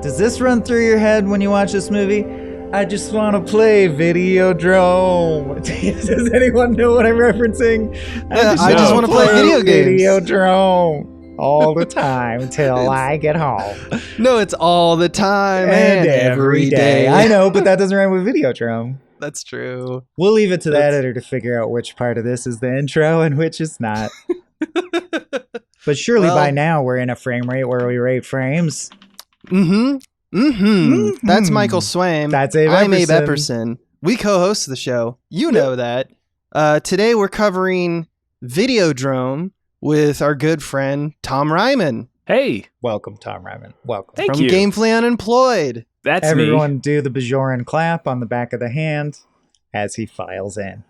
Does this run through your head when you watch this movie? I just want to play Videodrome. Does anyone know what I'm referencing? I just want to play video games. Videodrome all the time till I get home. No, it's all the time and every day. I know, but that doesn't rhyme with Videodrome. That's true. We'll leave it to the editor to figure out which part of this is the intro and which is not. But surely by now we're in a frame rate where we rate frames. That's Michael Swaim. That's Abe Epperson. I'm Abe Epperson. We co-host the show. You know that. Today we're covering Videodrome with our good friend Tom Reimann. Hey. Welcome, Tom Reimann. Welcome. Thank From you. Gamefully Unemployed. That's Everyone me. do the Bajoran clap on the back of the hand as he files in.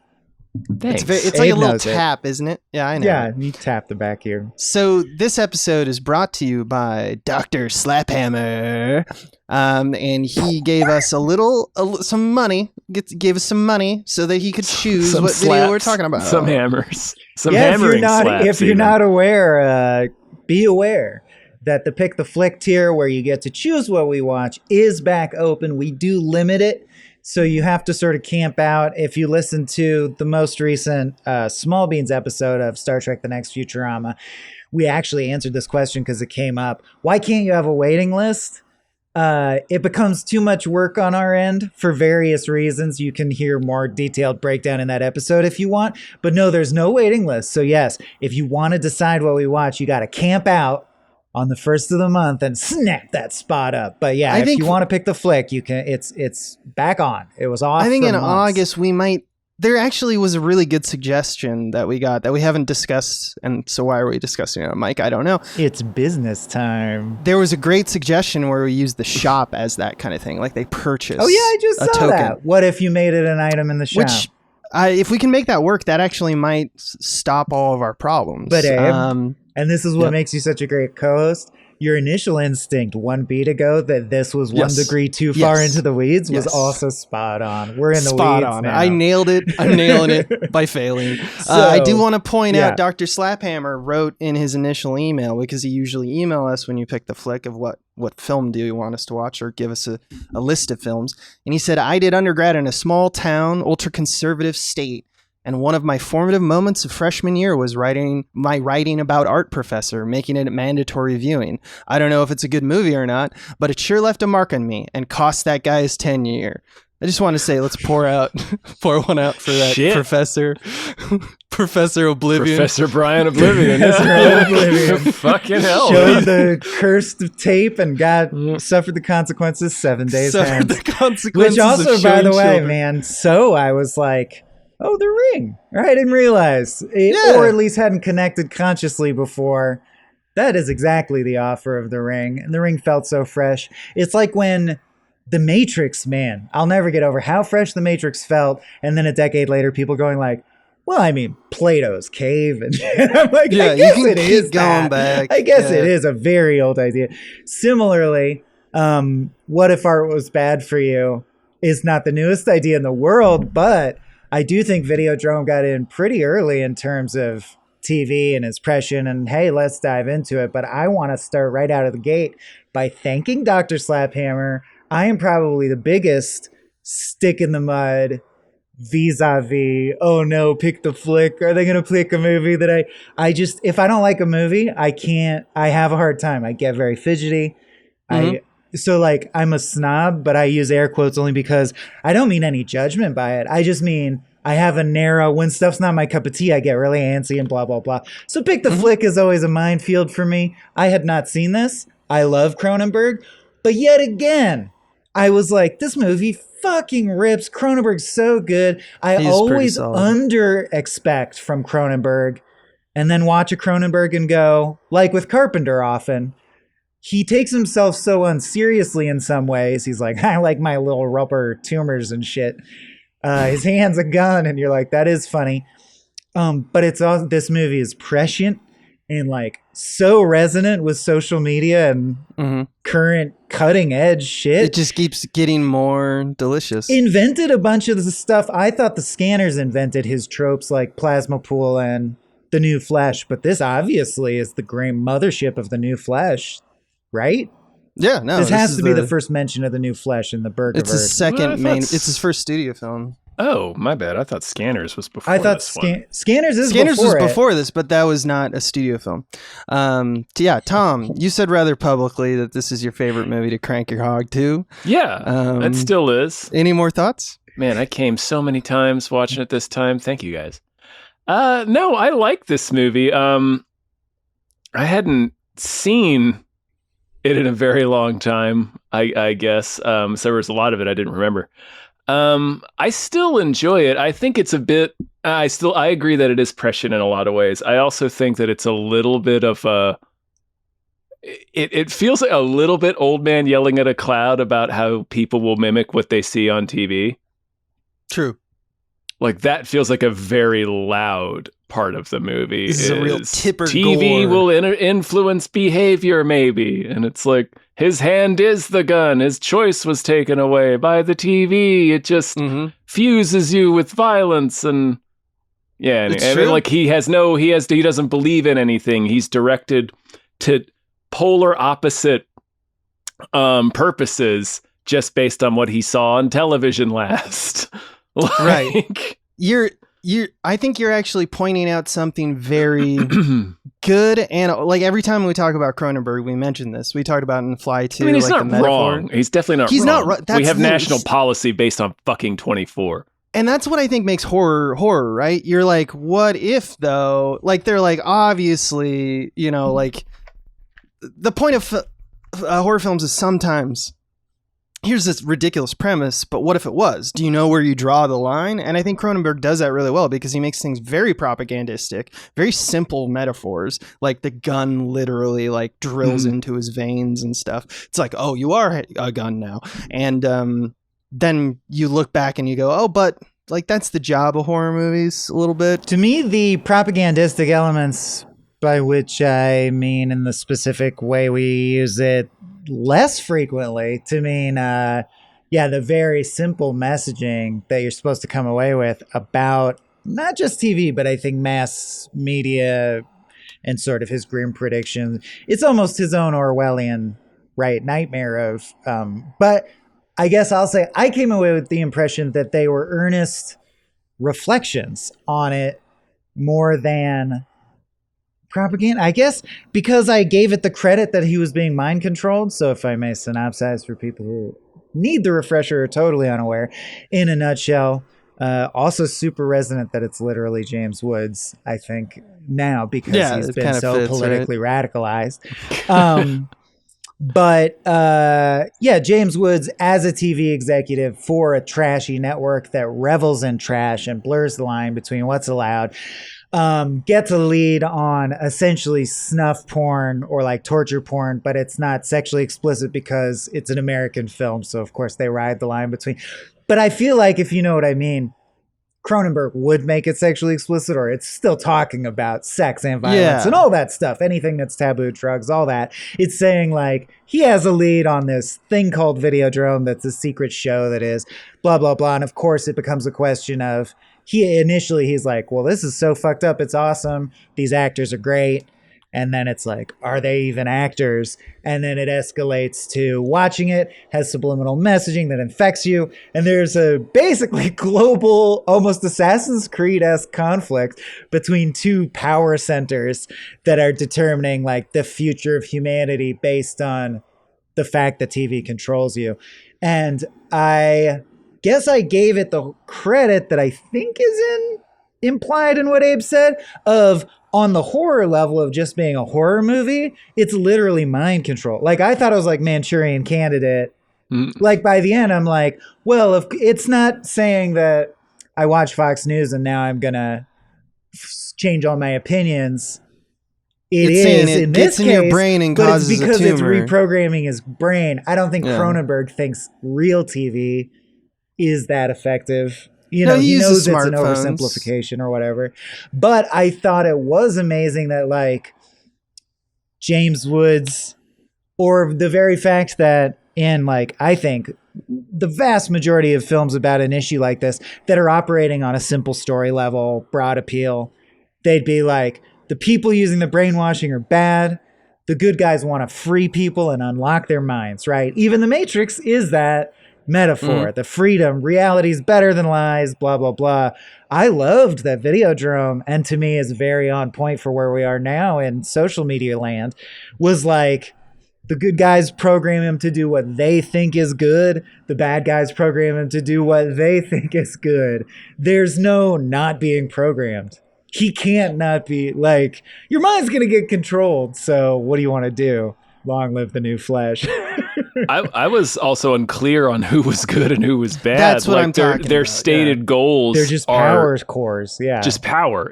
Thanks. It's like Abe a little knows it. tap, isn't it? Yeah, I know. Yeah, you tap the back here. So this episode is brought to you by Doctor Slaphammer, and he gave us some money. Gave us some money so that he could choose Some what video slaps, we're talking about. Some hammers. Some Yeah, hammering slaps. if you're even. not aware, be aware that the Pick the Flick tier, where you get to choose what we watch, is back open. We do limit it, so you have to sort of camp out. If you listen to the most recent Small Beans episode of Star Trek: The Next Futurama, we actually answered this question because it came up. Why can't you have a waiting list? It becomes too much work on our end for various reasons. You can hear more detailed breakdown in that episode if you want. But no, there's no waiting list. So yes, if you want to decide what we watch, you got to camp out on the first of the month and snap that spot up. But yeah, if you want to pick the flick, you can. It's back on. It was off. I think for in months. August we might. There actually was a really good suggestion that we got that we haven't discussed, and so why are we discussing it, Mike? I don't know. It's business time. There was a great suggestion where we used the shop as that kind of thing, like they purchase. Oh yeah, I just a saw token. that. What if you made it an item in the shop? Which, if we can make that work, that actually might stop all of our problems. But Abe, and this is what yep. makes you such a great co-host. Your initial instinct 1 beat ago that this was 1 degree too far into the weeds was also spot on. We're in the spot weeds on. now. I nailed it. I'm nailing it by failing. I do want to point out Dr. Slaphammer wrote in his initial email, because he usually email us when you pick the flick of what film do you want us to watch, or give us a list of films. And he said, I did undergrad in a small town, ultra-conservative state. And one of my formative moments of freshman year was writing about art professor, making it mandatory viewing. I don't know if it's a good movie or not, but it sure left a mark on me and cost that guy his tenure. I just want to say, let's pour one out for that professor, Professor Oblivion. Professor Brian Oblivion. Fucking hell. Showed the cursed tape and suffered the consequences 7 days hence. The consequences. Which also, of by the way, children. man, so I was like, oh, The Ring. I didn't realize it, or at least hadn't connected consciously before. That is exactly the offer of The Ring. And The Ring felt so fresh. It's like when The Matrix, man, I'll never get over how fresh The Matrix felt. And then a decade later, people going like, well, I mean, Plato's cave. And I'm like, I guess you can it keep is going that. back. I guess it is a very old idea. Similarly, what if art was bad for you is not the newest idea in the world, but I do think Videodrome got in pretty early in terms of TV and impression, and hey, let's dive into it. But I want to start right out of the gate by thanking Dr. Slaphammer. I am probably the biggest stick in the mud vis-a-vis, oh no, pick the flick. Are they going to pick a movie that I just, if I don't like a movie, I have a hard time. I get very fidgety. So like I'm a snob, but I use air quotes only because I don't mean any judgment by it. I just mean I have a narrow, when stuff's not my cup of tea, I get really antsy and blah, blah, blah. So pick the flick is always a minefield for me. I had not seen this. I love Cronenberg, but yet again, I was like, this movie fucking rips. Cronenberg's so good. I always under expect from Cronenberg and then watch a Cronenberg and go, like with Carpenter often, he takes himself so unseriously in some ways. He's like, I like my little rubber tumors and shit. His hand's a gun, and you're like, that is funny. But it's also, this movie is prescient and like so resonant with social media and current cutting edge shit. It just keeps getting more delicious. Invented a bunch of the stuff. I thought the Scanners invented his tropes like Plasma Pool and The New Flesh, but this obviously is the great mothership of The New Flesh, right? Yeah, no. This has to be the first mention of the new Flesh in the Bergerverse. It's his second main. It's his first studio film. Oh, my bad. I thought Scanners was before. I thought this one. Scanners was before this, but that was not a studio film. Yeah, Tom, you said rather publicly that this is your favorite movie to crank your hog to. Yeah, it still is. Any more thoughts? Man, I came so many times watching it this time. Thank you guys. No, I like this movie. I hadn't seen it in a very long time, I guess. So there was a lot of it I didn't remember. I still enjoy it. I think it's a bit, I agree that it is prescient in a lot of ways. I also think that it's a little bit of it feels like a little bit old man yelling at a cloud about how people will mimic what they see on TV. True. Like that feels like a very loud part of the movie. This is a real Tipper TV Gore. will influence behavior, maybe. And it's like, his hand is the gun. His choice was taken away by the TV. It just fuses you with violence. And yeah, and like he doesn't believe in anything. He's directed to polar opposite purposes just based on what he saw on television last. Right. I think you're actually pointing out something very good, and like every time we talk about Cronenberg, we mention this. We talked about it in Fly 2. I mean, he's like not wrong. He's definitely not wrong. He's not right. We have national policy based on fucking 24. And that's what I think makes horror, right? You're like, what if though? Like they're like, obviously, like the point of horror films is sometimes here's this ridiculous premise, but what if it was? Do you know where you draw the line? And I think Cronenberg does that really well because he makes things very propagandistic, very simple metaphors, like the gun literally like drills into his veins and stuff. It's like, oh, you are a gun now. And then you look back and you go, oh, but like that's the job of horror movies a little bit. To me, the propagandistic elements, by which I mean in the specific way we use it less frequently, to mean the very simple messaging that you're supposed to come away with about not just TV, but I think mass media and sort of his grim predictions. It's almost his own Orwellian nightmare of but I guess I'll say I came away with the impression that they were earnest reflections on it more than propaganda, I guess, because I gave it the credit that he was being mind controlled. So if I may synopsize for people who need the refresher or totally unaware, in a nutshell, also super resonant that it's literally James Woods, I think, now, because he's been so politically radicalized. But James Woods as a TV executive for a trashy network that revels in trash and blurs the line between what's allowed, gets a lead on essentially snuff porn or like torture porn, but it's not sexually explicit because it's an American film. So of course they ride the line between, but I feel like, if you know what I mean, Cronenberg would make it sexually explicit, or it's still talking about sex and violence and all that stuff, anything that's taboo, drugs, all that. It's saying like he has a lead on this thing called Videodrome that's a secret show that is blah, blah, blah. And of course it becomes a question of, he's like, well, this is so fucked up. It's awesome. These actors are great. And then it's like, are they even actors? And then it escalates to watching it has subliminal messaging that infects you. And there's a basically global, almost Assassin's Creed-esque conflict between two power centers that are determining like the future of humanity based on the fact that TV controls you. And I guess I gave it the credit that I think is implied in what Abe said of, on the horror level of just being a horror movie, it's literally mind control. Like I thought it was like Manchurian Candidate. Like by the end, I'm like, well, if it's not saying that I watch Fox News and now I'm gonna change all my opinions. It's is in this case, your brain and but it's causes because a tumor. it's reprogramming his brain. I don't think Cronenberg thinks real TV is that effective. He knows it's an oversimplification or whatever. But I thought it was amazing that like James Woods, or the very fact that in like, I think the vast majority of films about an issue like this that are operating on a simple story level, broad appeal, they'd be like, the people using the brainwashing are bad. the good guys want to free people and unlock their minds, right? Even the Matrix is that metaphor, the freedom, reality is better than lies, blah, blah, blah. I loved that Videodrome, and to me is very on point for where we are now in social media land, was like, the good guys program him to do what they think is good. The bad guys program him to do what they think is good. There's no not being programmed. He can't not be, like, your mind's going to get controlled. So what do you want to do? Long live the new flesh. I was also unclear on who was good and who was bad. That's what I'm talking their about, stated goals. They're just power cores. Yeah. Just power.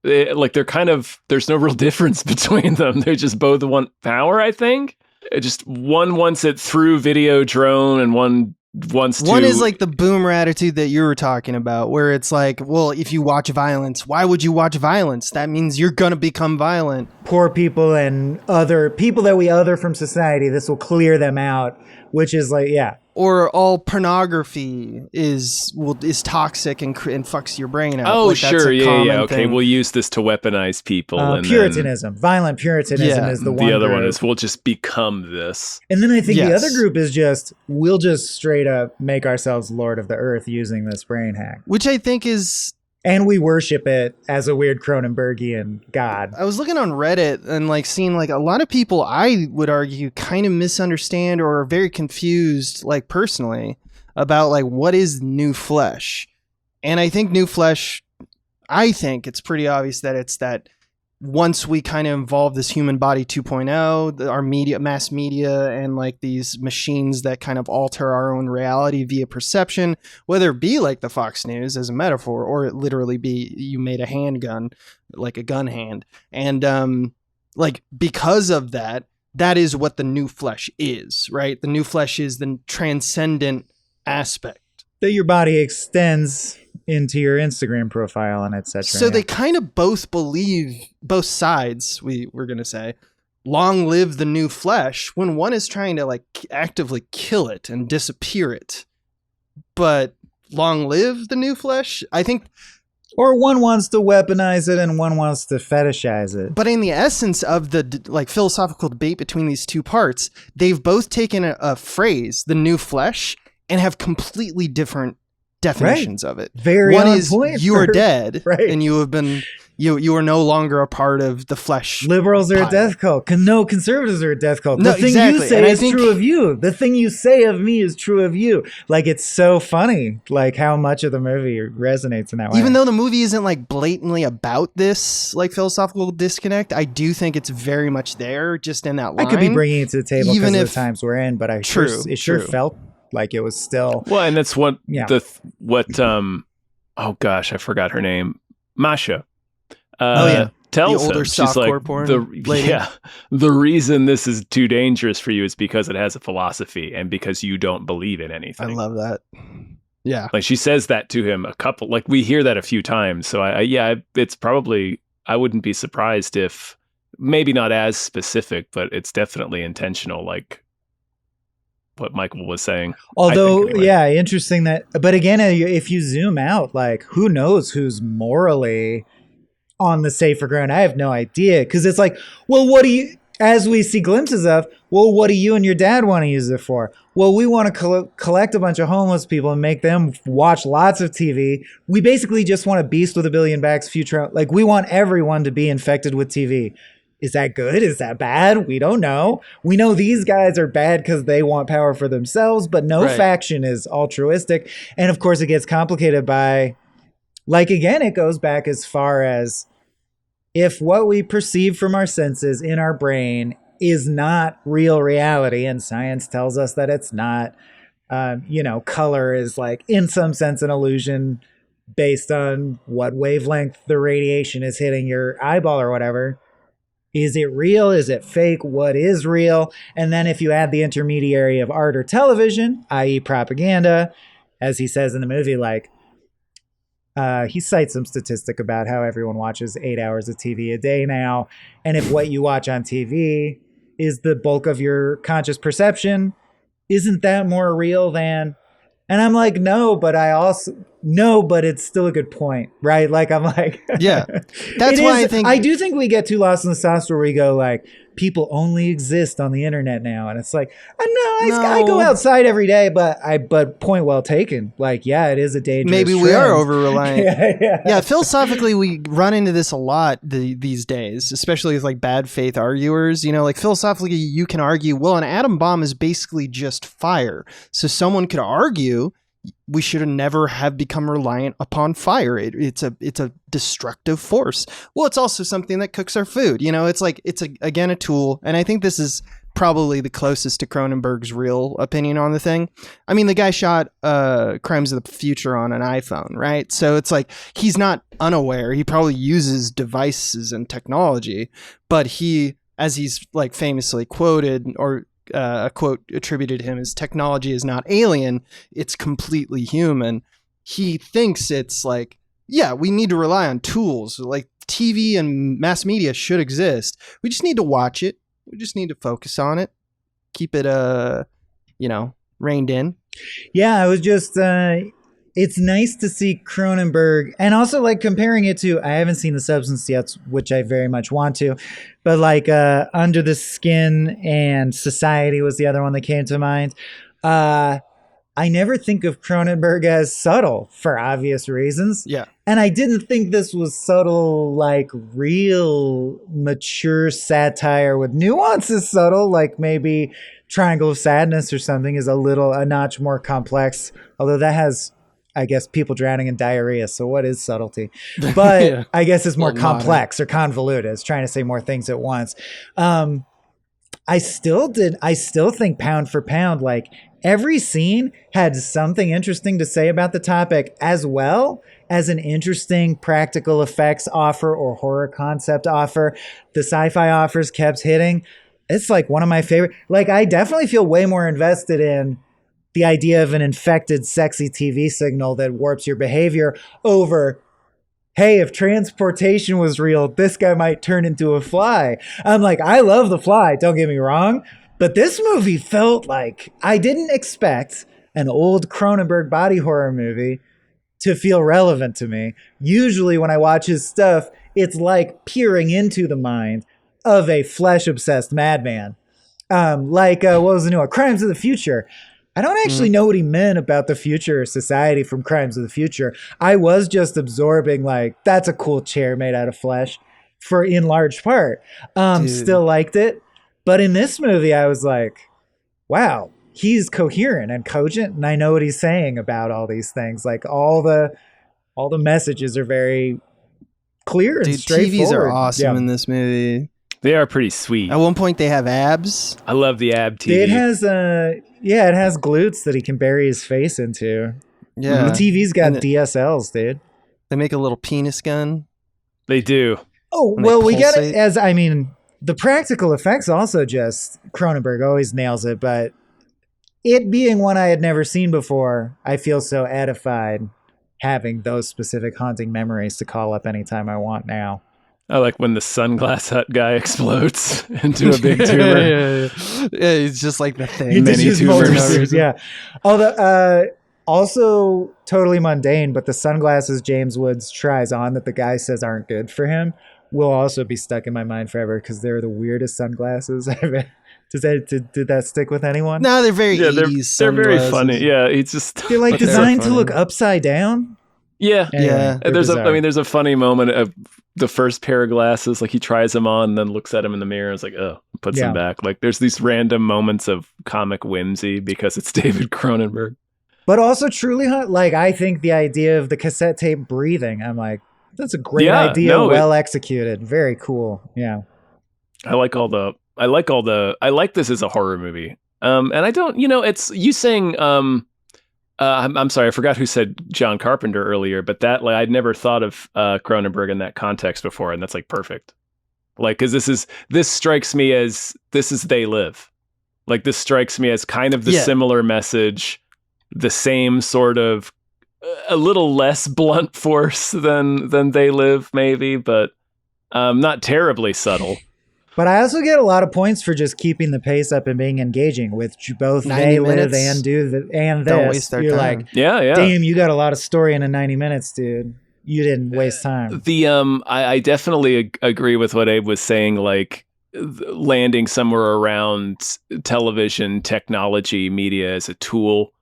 Like they're kind of, there's no real difference between them. They just both want power, I think. Just one wants it through Videodrome and one wants to. One is like the boomer attitude that you were talking about, where it's like, well, if you watch violence, why would you watch violence? That means you're going to become violent. Poor people and other people that we other from society, this will clear them out, which is like, yeah. Or all pornography is toxic and fucks your brain out. Oh, like, sure, yeah. Okay, thing. we'll use this to weaponize people. And Puritanism, violent Puritanism is the one. The other group. one is we'll just become this. And then I think the other group is just, we'll just straight up make ourselves Lord of the Earth using this brain hack. Which I think is... And we worship it as a weird Cronenbergian god. I was looking on Reddit and like seeing like a lot of people, I would argue, kind of misunderstand or are very confused, like personally, about like what is new flesh. And I think new flesh, I think it's pretty obvious that it's that once we kind of involve this human body 2.0, our media, mass media, and like these machines that kind of alter our own reality via perception, whether it be like the Fox News as a metaphor, or it literally be you made a handgun, like a gun hand. And like because of that, that is what the new flesh is, right? The new flesh is the transcendent aspect. That your body extends into your Instagram profile and etc. So they kind of both believe, both sides, we're going to say, long live the new flesh, when one is trying to like actively kill it and disappear it. But long live the new flesh, I think. Or one wants to weaponize it and one wants to fetishize it. But in the essence of the like philosophical debate between these two parts, they've both taken a phrase, the new flesh, and have completely different definitions of it. Very one on is point you are dead, right. And you have been you are no longer a part of the flesh. Liberals are a death cult. No, conservatives are a death cult. No, the thing exactly. you say is true of you. The thing you say of me is true of you. Like, it's so funny, like how much of the movie resonates in that way. Even though the movie isn't like blatantly about this like philosophical disconnect, I do think it's very much there, just in that line. I could be bringing it to the table Even because of if the times we're in, but it sure felt like it was still. Well, and that's what oh gosh, I forgot her name. Masha. Tells the older him. She's like, porn the reason this is too dangerous for you is because it has a philosophy and because you don't believe in anything. I love that. Yeah. Like she says that to him like we hear that a few times. So it's probably, I wouldn't be surprised if maybe not as specific, but it's definitely intentional. Like, what Michael was saying. Although, anyway. Interesting that, but again, if you zoom out, like, who knows who's morally on the safer ground? I have no idea. Because it's like, well, what do you, as we see glimpses of, well, what do you and your dad want to use it for? Well, we want to collect a bunch of homeless people and make them watch lots of TV. We basically just want a beast with a billion backs future. Like, we want everyone to be infected with TV. Is that good? Is that bad? We don't know. We know these guys are bad because they want power for themselves, but no faction is altruistic. And of course, it gets complicated by, like, again, it goes back as far as if what we perceive from our senses in our brain is not real reality, and science tells us that it's not, color is like, in some sense, an illusion based on what wavelength the radiation is hitting your eyeball or whatever. Is it real? Is it fake? What is real? And then if you add the intermediary of art or television, i.e. propaganda, as he says in the movie, like, he cites some statistic about how everyone watches 8 hours of TV a day now. And if what you watch on TV is the bulk of your conscious perception, isn't that more real than... And I'm like, no, but I also... No, but it's still a good point, right? Like, I'm like, yeah, that's why I think I do think we get too lost in the sauce where we go like, people only exist on the internet now, and it's like, I go outside every day, but point well taken. Like, yeah, it is a dangerous maybe trend. we are over reliant. Yeah. Philosophically, we run into this a lot these days, especially with like bad faith arguers. Like philosophically, you can argue, well, an atom bomb is basically just fire. So someone could argue we should never have become reliant upon fire. It's a destructive force. Well, it's also something that cooks our food. It's again a tool, and I think this is probably the closest to Cronenberg's real opinion on the thing. I mean, the guy shot Crimes of the Future on an iPhone, right? So it's like he's not unaware. He probably uses devices and technology, but he, as he's like famously quoted, or a quote attributed to him, is technology is not alien, it's completely human. He thinks it's like, yeah, we need to rely on tools. Like TV and mass media should exist. We just need to watch it. We just need to focus on it. Keep it, reined in. Yeah, I was just, it's nice to see Cronenberg, and also like comparing it to, I haven't seen The Substance yet, which I very much want to, but like Under the Skin and Society was the other one that came to mind. I never think of Cronenberg as subtle for obvious reasons. Yeah. And I didn't think this was subtle, like real mature satire with nuances subtle, like maybe Triangle of Sadness or something is a notch more complex, although that has, I guess, people drowning in diarrhea. So what is subtlety? But yeah. I guess it's more complex or convoluted. It's trying to say more things at once. I still think pound for pound, like every scene had something interesting to say about the topic, as well as an interesting practical effects offer or horror concept offer. The sci-fi offers kept hitting. It's like one of my favorite. Like, I definitely feel way more invested in the idea of an infected, sexy TV signal that warps your behavior over, hey, if transportation was real, this guy might turn into a fly. I'm like, I love The Fly, don't get me wrong, but this movie felt like I didn't expect an old Cronenberg body horror movie to feel relevant to me. Usually when I watch his stuff, it's like peering into the mind of a flesh-obsessed madman. What was the new one? Crimes of the Future. I don't actually know what he meant about the future society from Crimes of the Future. I was just absorbing, like, that's a cool chair made out of flesh, for in large part. Still liked it. But in this movie, I was like, wow, he's coherent and cogent, and I know what he's saying about all these things. Like, all the messages are very clear and straightforward. TVs are awesome in this movie. They are pretty sweet. At one point, they have abs. I love the ab TV. It has it has glutes that he can bury his face into. Yeah, the TV's got DSLs, dude. They make a little penis gun. They do. Oh, well, we get it as, I mean, the practical effects also just, Cronenberg always nails it, but it being one I had never seen before, I feel so edified having those specific haunting memories to call up anytime I want now. I like when the Sunglass Hut guy explodes into a big tumor. Yeah, it's just like the thing. Many tumors. Yeah. Although, also totally mundane, but the sunglasses James Woods tries on that the guy says aren't good for him will also be stuck in my mind forever because they're the weirdest sunglasses I've ever. Did that stick with anyone? No, they're very 80s. They're very funny. Yeah, it's just they're like designed to look upside down. Yeah, yeah. There's a funny moment of the first pair of glasses, like he tries them on and then looks at him in the mirror and is like, oh, puts them back. Like there's these random moments of comic whimsy because it's David Cronenberg. But also truly hot. Like, I think the idea of the cassette tape breathing, I'm like, that's a great idea. Well executed. Very cool. Yeah. I like this as a horror movie. And I don't, it's you saying, I'm sorry, I forgot who said John Carpenter earlier, but that, like, I'd never thought of Cronenberg in that context before, and that's like perfect. Like, because this strikes me as this is They Live. Like, this strikes me as kind of the similar message, the same sort of a little less blunt force than They Live, maybe, but not terribly subtle. But I also get a lot of points for just keeping the pace up and being engaging with both 90 they live minutes. and do and Don't this. waste their You're time. like, Yeah. damn, you got a lot of story in 90 minutes, dude. You didn't waste time. I definitely agree with what Abe was saying, like landing somewhere around television, technology, media as a tool.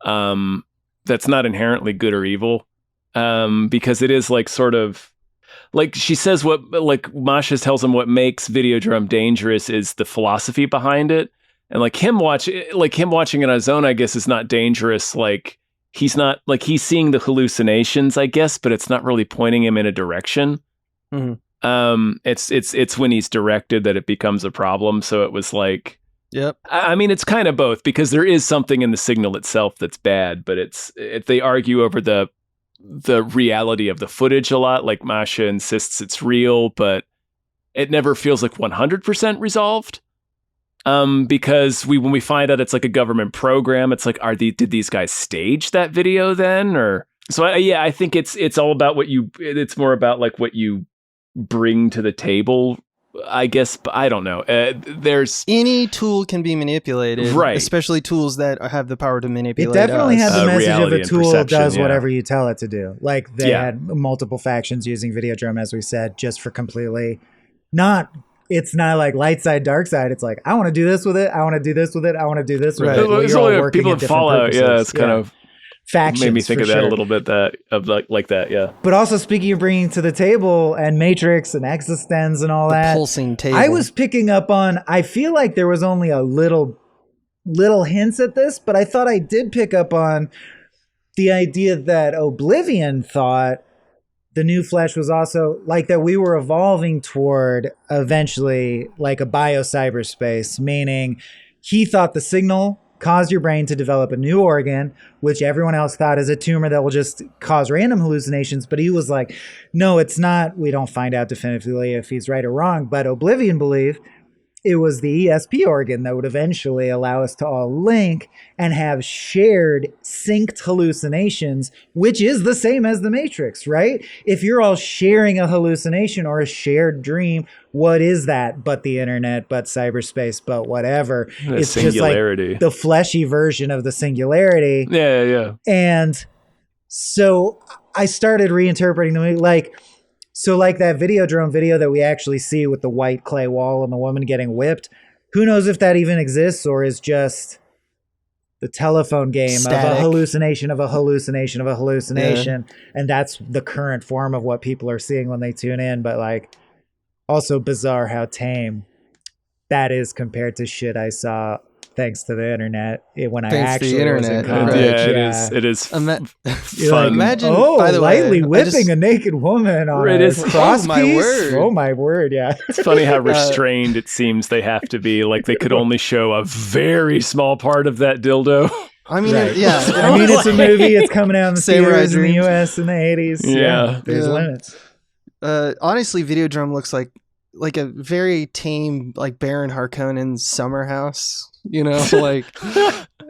That's not inherently good or evil. Because it is like sort of like she says Masha tells him what makes Videodrome dangerous is the philosophy behind it. And like him watching it on his own, I guess, is not dangerous. Like he's not like he's seeing the hallucinations, I guess, but it's not really pointing him in a direction. Mm-hmm. It's when he's directed that it becomes a problem. So it was like, yep. I mean, it's kind of both because there is something in the signal itself that's bad, but they argue over the reality of the footage a lot. Like Masha insists it's real, but it never feels like 100% resolved. Because when we find out it's like a government program, it's like, did these guys stage that video then? Or so I think it's all about it's more about like what you bring to the table, I guess, but I don't know. There's any tool can be manipulated, right? Especially tools that have the power to manipulate. It definitely had the message of a tool does yeah. whatever you tell it to do. Like they had multiple factions using Videodrome, as we said, just for completely not. It's not like light side, dark side. It's like I want to do this with it. I want to do this with it. I want to do this with it. Well, it's only people in Fallout. Purposes. Yeah, it's kind of. Factions, made me think of that a little bit, like that, yeah. But also speaking of bringing to the table and Matrix and Existence and all that, pulsing table. I was picking up on. I feel like there was only a little hints at this, but I thought I did pick up on the idea that Oblivion thought the new flesh was also like that we were evolving toward eventually like a bio-cyberspace, meaning he thought the signal cause your brain to develop a new organ, which everyone else thought is a tumor that will just cause random hallucinations. But he was like, no, it's not. We don't find out definitively if he's right or wrong. But Oblivion believed it was the ESP organ that would eventually allow us to all link and have shared synced hallucinations, which is the same as the Matrix, right? If you're all sharing a hallucination or a shared dream, what is that but the internet, but cyberspace, but whatever? It's singularity. Just like the fleshy version of the singularity. Yeah. And so I started reinterpreting the movie like that Videodrome video that we actually see with the white clay wall and the woman getting whipped, who knows if that even exists or is just the telephone game static. Of a hallucination of a hallucination of a hallucination. Yeah. And that's the current form of what people are seeing when they tune in. But like, also bizarre how tame that is compared to shit I saw thanks to the internet when I actually was in college. Yeah, it is fun. Like, imagine, by the lightly way, whipping a naked woman on a cross piece. Oh my word, yeah. It's funny how restrained it seems they have to be. Like they could only show a very small part of that dildo. I mean, right. I mean, it's a movie. It's coming out in the theaters in the U.S. in the 80s. Yeah. There's limits. Honestly, Videodrome looks like a very tame, like Baron Harkonnen's summer house. You know, like,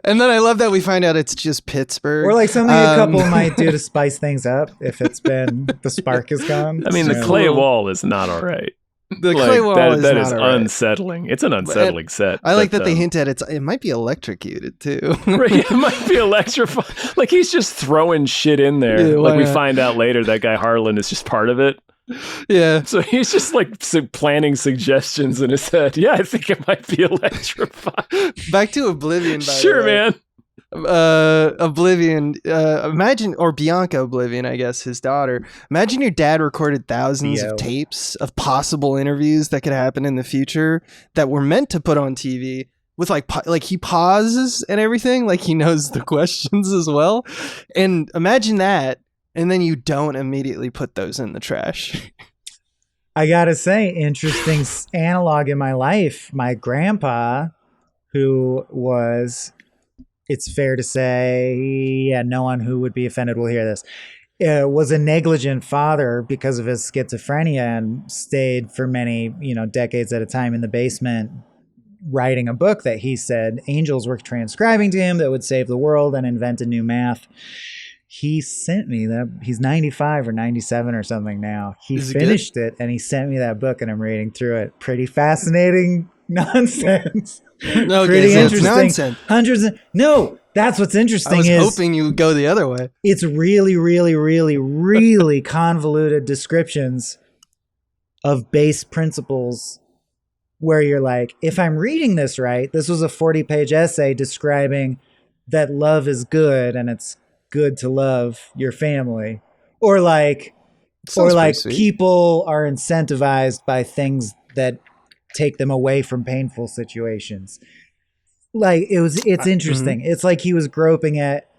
and then I love that we find out it's just Pittsburgh. Or like something a couple might do to spice things up if it's been, the spark is gone. I mean, the clay wall is not all right. The clay wall that is right. unsettling. It's an unsettling set. I like that they hint at it might be electrocuted too. Right, it might be electrified. Like he's just throwing shit in there. Yeah, like we find out later that guy Harlan is just part of it. Yeah. So he's just like planning suggestions in his head. Yeah, I think it might be electrified. Back to Oblivion. Sure, man. Oblivion. Imagine, or Bianca Oblivion, I guess, his daughter. Imagine your dad recorded thousands of tapes of possible interviews that could happen in the future that were meant to put on TV. With like he pauses and everything, like he knows the questions as well. And imagine that. And then you don't immediately put those in the trash. I gotta say, interesting analog in my life. My grandpa, who was, it's fair to say, no one who would be offended will hear this, was a negligent father because of his schizophrenia and stayed for many, decades at a time in the basement writing a book that he said angels were transcribing to him that would save the world and invent a new math. He sent me that. He's 95 or 97 or something now. He Is it finished it and he sent me that book and I'm reading through it. Pretty fascinating nonsense. No, Pretty so it's interesting. nonsense. No, that's what's interesting. I was hoping you would go the other way. It's really, really, really, really convoluted descriptions of base principles where you're like, if I'm reading this right, this was a 40-page essay describing that love is good and it's good to love your family. Or like people are incentivized by things that take them away from painful situations. Like it's interesting. It's like he was groping at,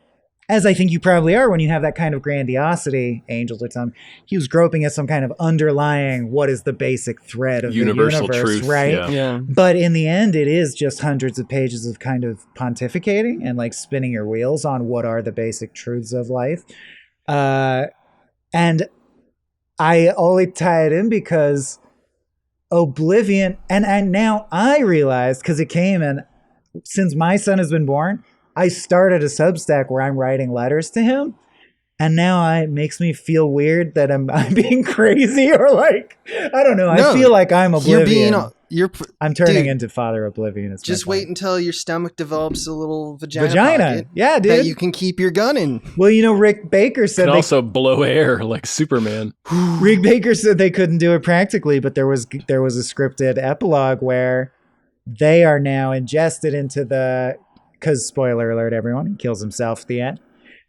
as I think you probably are when you have that kind of grandiosity, angels or something. He was groping at some kind of underlying, what is the basic thread of universal the universe, truth, right? Yeah. But in the end, it is just hundreds of pages of kind of pontificating and like spinning your wheels on what are the basic truths of life. And I only tie it in because Oblivion, and now I realized, because it came in, since my son has been born, I started a Substack where I'm writing letters to him, and now it makes me feel weird that I'm being crazy, or like, I don't know. No, I feel like I'm Oblivion. I'm turning dude, into Father Oblivion. Just wait until your stomach develops a little vagina pocket yeah, dude. that you can keep your gun in. Well, you know, Rick Baker said Can also blow air like Superman. Rick Baker said they couldn't do it practically, but there was a scripted epilogue where they are now ingested into the, because spoiler alert, everyone, he kills himself at the end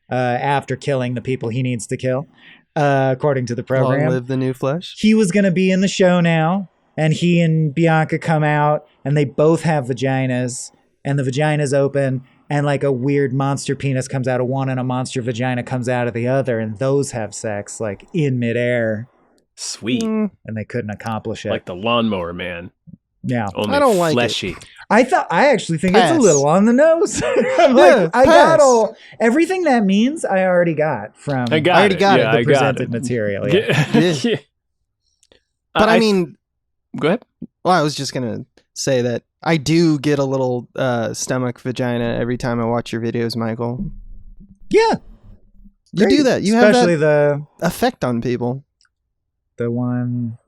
after killing the people he needs to kill, according to the program. Long live the new flesh. He was going to be in the show now, and he and Bianca come out, and they both have vaginas, and the vagina's open, and like a weird monster penis comes out of one, and a monster vagina comes out of the other, and those have sex like in midair. Sweet. And they couldn't accomplish it. Like the Lawnmower Man. Yeah. Only I don't like fleshy. it. I actually think Pass. it's a little on the nose. I'm like, I got everything that means I already got from I already got it. the presented material. Yeah. Yeah. But I mean, go ahead. Well, I was just going to say that I do get a little stomach vagina every time I watch your videos, Michael. Yeah. You Great. do that. You especially have that the effect on people. The one.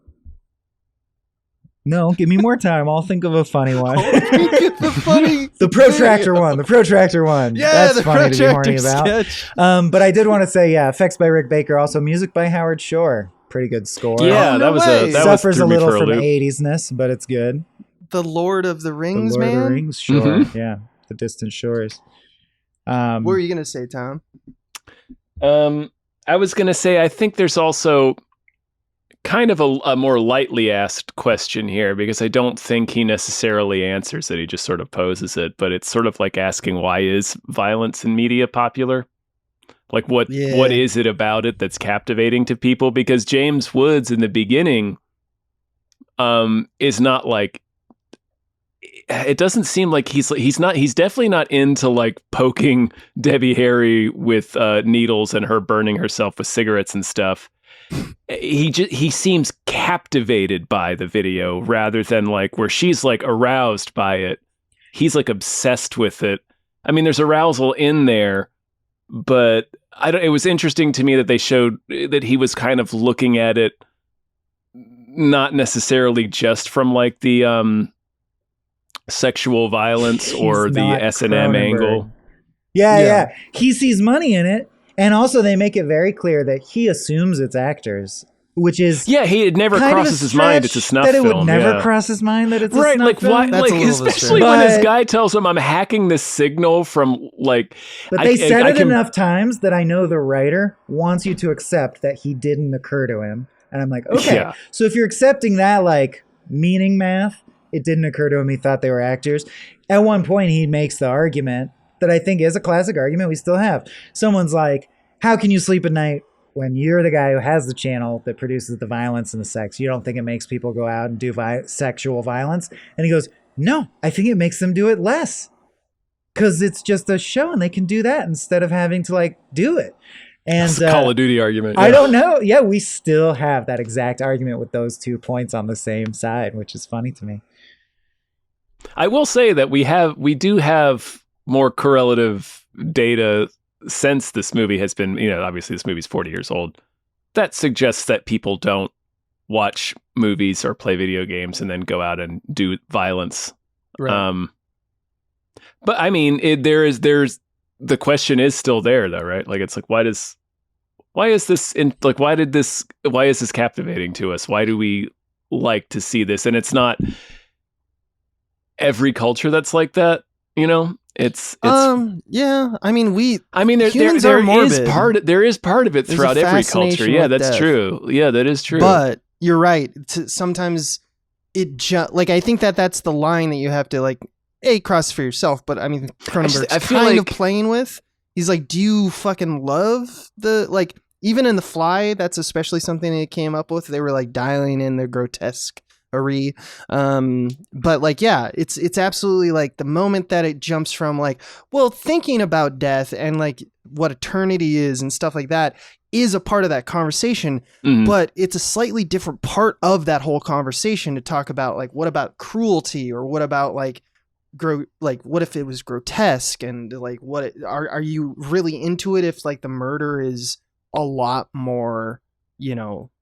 No, give me more time. I'll think of a funny one. The protractor one. The protractor one. Yeah, that's the funny to be horny protractor about. sketch. But I did want to say, yeah, effects by Rick Baker. Also, music by Howard Shore. Pretty good score. Yeah, no way. Suffers a threw me little for from loop. 80s-ness, but it's good. The Lord of the Rings, The Lord man. of the Rings, sure. Mhm. Yeah, the Distant Shores. What were you gonna say, Tom? I was gonna say I think there's also kind of a more lightly asked question here, because I don't think he necessarily answers it. He just sort of poses it, but it's sort of like asking, why is violence in media popular? Like what is it about it that's captivating to people? Because James Woods in the beginning is not like, it doesn't seem like he's definitely not into like poking Debbie Harry with needles and her burning herself with cigarettes and stuff. He seems captivated by the video rather than like where she's like aroused by it. He's like obsessed with it. I mean, there's arousal in there, but it was interesting to me that they showed that he was kind of looking at it not necessarily just from like the sexual violence or the S&M angle. Yeah. He sees money in it. And also they make it very clear that he assumes it's actors, which is it never crosses his mind it's a snuff film. That it film, would never cross his mind that it's a snuff film. Why, That's like especially when this guy tells him I'm hacking this signal from like. But they said it enough times that I know the writer wants you to accept that he didn't occur to him, and I'm like, okay. Yeah. So if you're accepting that like meaning math, it didn't occur to him. He thought they were actors. At one point, he makes the argument that I think is a classic argument we still have. Someone's like, how can you sleep at night when you're the guy who has the channel that produces the violence and the sex? You don't think it makes people go out and do sexual violence? And he goes, no, I think it makes them do it less. Because it's just a show and they can do that instead of having to like do it. And that's the Call of Duty argument. I don't know. Yeah, we still have that exact argument with those 2 points on the same side, which is funny to me. I will say that we do have more correlative data since this movie has been, obviously this movie's 40 years old, that suggests that people don't watch movies or play video games and then go out and do violence. Right. But I mean, there's the question is still there though, right? Like, it's like, why is this captivating to us? Why do we like to see this? And it's not every culture that's like that, It's yeah. I mean, there is part of it throughout every culture. Yeah, that's true. Yeah, that is true. But you're right. Sometimes I think that's the line that you have to cross for yourself. But I mean, Cronenberg's kind of playing with. He's like, do you fucking love even in The Fly? That's especially something they came up with. They were dialing in the grotesque. But yeah, it's absolutely the moment that it jumps from thinking about death and what eternity is and stuff like that is a part of that conversation, but it's a slightly different part of that whole conversation to talk about what about cruelty, or what about what if it was grotesque, and are you really into it if the murder is a lot more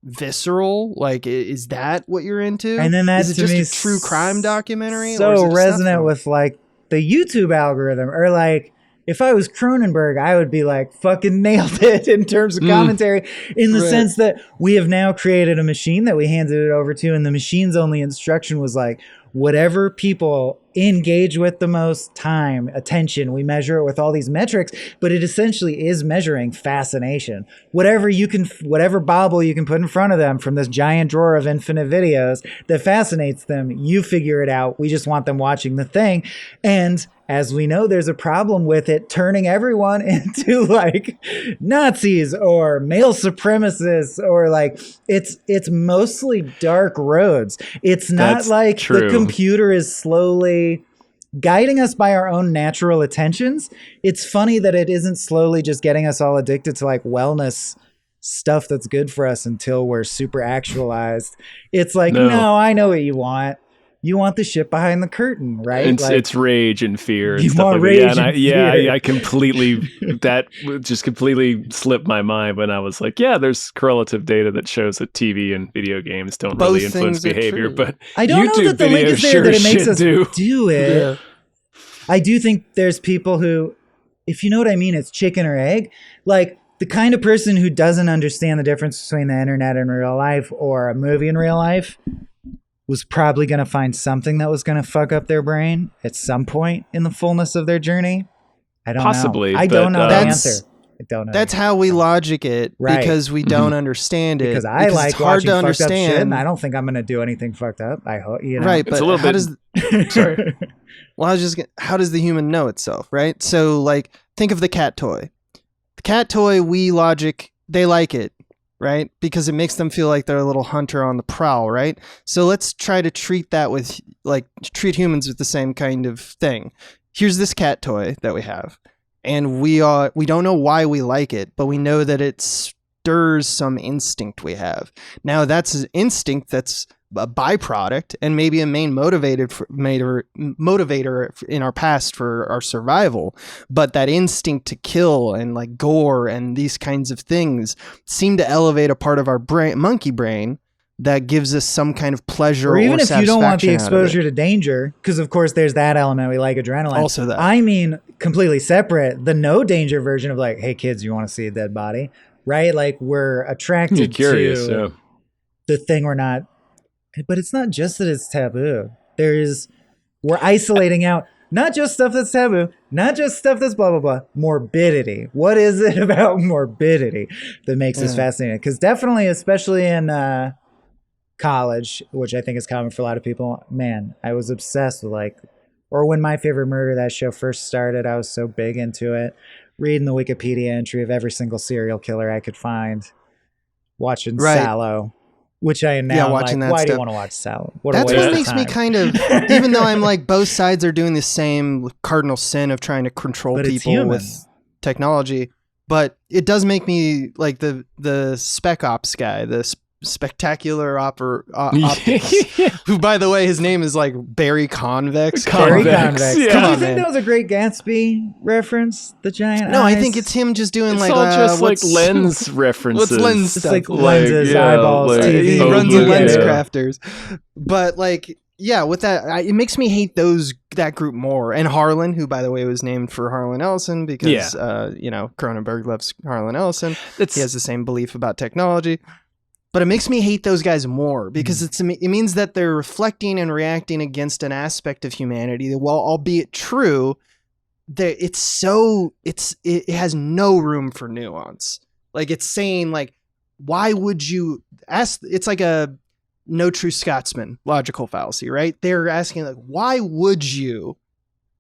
visceral? Is that what you're into? And then that's just a true crime documentary, so resonant with the YouTube algorithm, or if I was Cronenberg, I would be fucking nailed it in terms of commentary, in the sense that we have now created a machine that we handed it over to, and the machine's only instruction was whatever people engage with the most time, attention, we measure it with all these metrics, but it essentially is measuring fascination. Whatever bauble you can put in front of them from this giant drawer of infinite videos that fascinates them, you figure it out. We just want them watching the thing. And as we know, there's a problem with it turning everyone into Nazis or male supremacists, or it's mostly dark roads. It's not the computer is slowly guiding us by our own natural attentions. It's funny that it isn't slowly just getting us all addicted to wellness stuff that's good for us until we're super actualized. It's no, I know what you want. You want the shit behind the curtain, right? It's rage and fear and stuff like that. Yeah, I completely, that just completely slipped my mind when I was there's correlative data that shows that TV and video games don't really influence behavior, but I don't know that the link is there that it makes us do it. Yeah. I do think there's people who, if you know what I mean, it's chicken or egg. The kind of person who doesn't understand the difference between the internet in real life or a movie in real life was probably going to find something that was going to fuck up their brain at some point in the fullness of their journey. I don't know. I don't know the answer. I don't know. That's how we logic it, because we don't understand it. Because it's hard to understand. Shit, and I don't think I'm going to do anything fucked up. I hope, Right, but sorry. Well, how does the human know itself, right? So, think of the cat toy. The cat toy, they like it. Right? Because it makes them feel like they're a little hunter on the prowl, right? So let's try to treat humans with the same kind of thing. Here's this cat toy that we have, and we don't know why we like it, but we know that it stirs some instinct we have. Now that's an instinct that's a byproduct and maybe a main motivator in our past for our survival, but that instinct to kill and gore and these kinds of things seem to elevate a part of our monkey brain that gives us some kind of pleasure, or even if you don't want the exposure to danger, because of course there's that element. We like adrenaline. Also that. I mean, completely separate, the no danger version of hey kids, you want to see a dead body, right? We're attracted to the thing we're not. But it's not just that it's taboo. We're isolating out not just stuff that's taboo, not just stuff that's blah, blah, blah, morbidity. What is it about morbidity that makes us fascinating? Because definitely, especially in college, which I think is common for a lot of people, man, I was obsessed with or when My Favorite Murder, that show first started, I was so big into it. Reading the Wikipedia entry of every single serial killer I could find. Watching Sallow. Which I am now watching that. Why do you want to watch Salad? That's what makes me kind of, even though I'm both sides are doing the same cardinal sin of trying to control people with technology, but it does make me the Spec Ops guy, the spectacular optics, who, by the way, his name is like Barry Convex. Barry Convex. Yeah. Come on, you think that was a great Gatsby reference? The giant No, eyes? I think it's him just doing It's like all just like lens references. What's lens It's stuff? like lenses, eyeballs, TV. He Oh, runs yeah. a lens crafters. But like, yeah, with that, it makes me hate that group more. And Harlan, who by the way was named for Harlan Ellison because Cronenberg loves Harlan Ellison. He has the same belief about technology. But it makes me hate those guys more because it means that they're reflecting and reacting against an aspect of humanity that, while albeit true, that it has no room for nuance. Like, it's saying, like, why would you ask? It's like a no true Scotsman logical fallacy, right? They're asking, like, why would you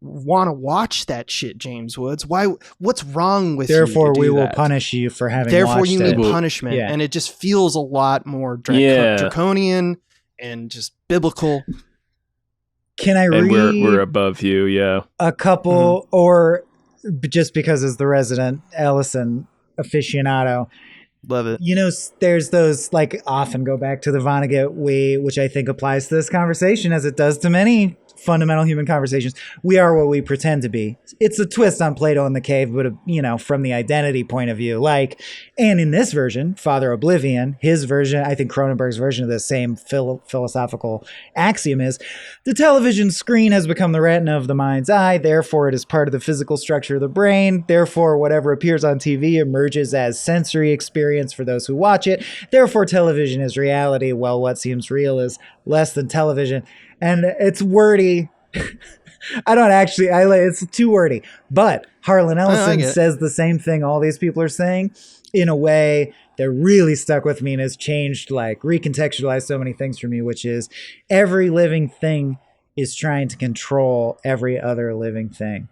want to watch that shit, James Woods? What's wrong with Therefore, you to we do will that? punish you for having Therefore, watched you it. need punishment. Yeah. And it just feels a lot more draconian and just biblical. Can I read we're above you, yeah. a couple, or just because as the resident Ellison aficionado, Love it. you know, there's those, like, often go back to the Vonnegut way, which I think applies to this conversation as it does to many fundamental human conversations. We are what we pretend to be. It's a twist on Plato in the Cave, but, from the identity point of view. Like, and in this version, Father Oblivion, his version, I think Cronenberg's version of the same philosophical axiom is, the television screen has become the retina of the mind's eye, therefore it is part of the physical structure of the brain, therefore whatever appears on TV emerges as sensory experience for those who watch it, therefore television is reality, while what seems real is less than television. And it's wordy. It's too wordy. But Harlan Ellison says the same thing all these people are saying in a way that really stuck with me and has changed, like, recontextualized so many things for me, which is every living thing is trying to control every other living thing.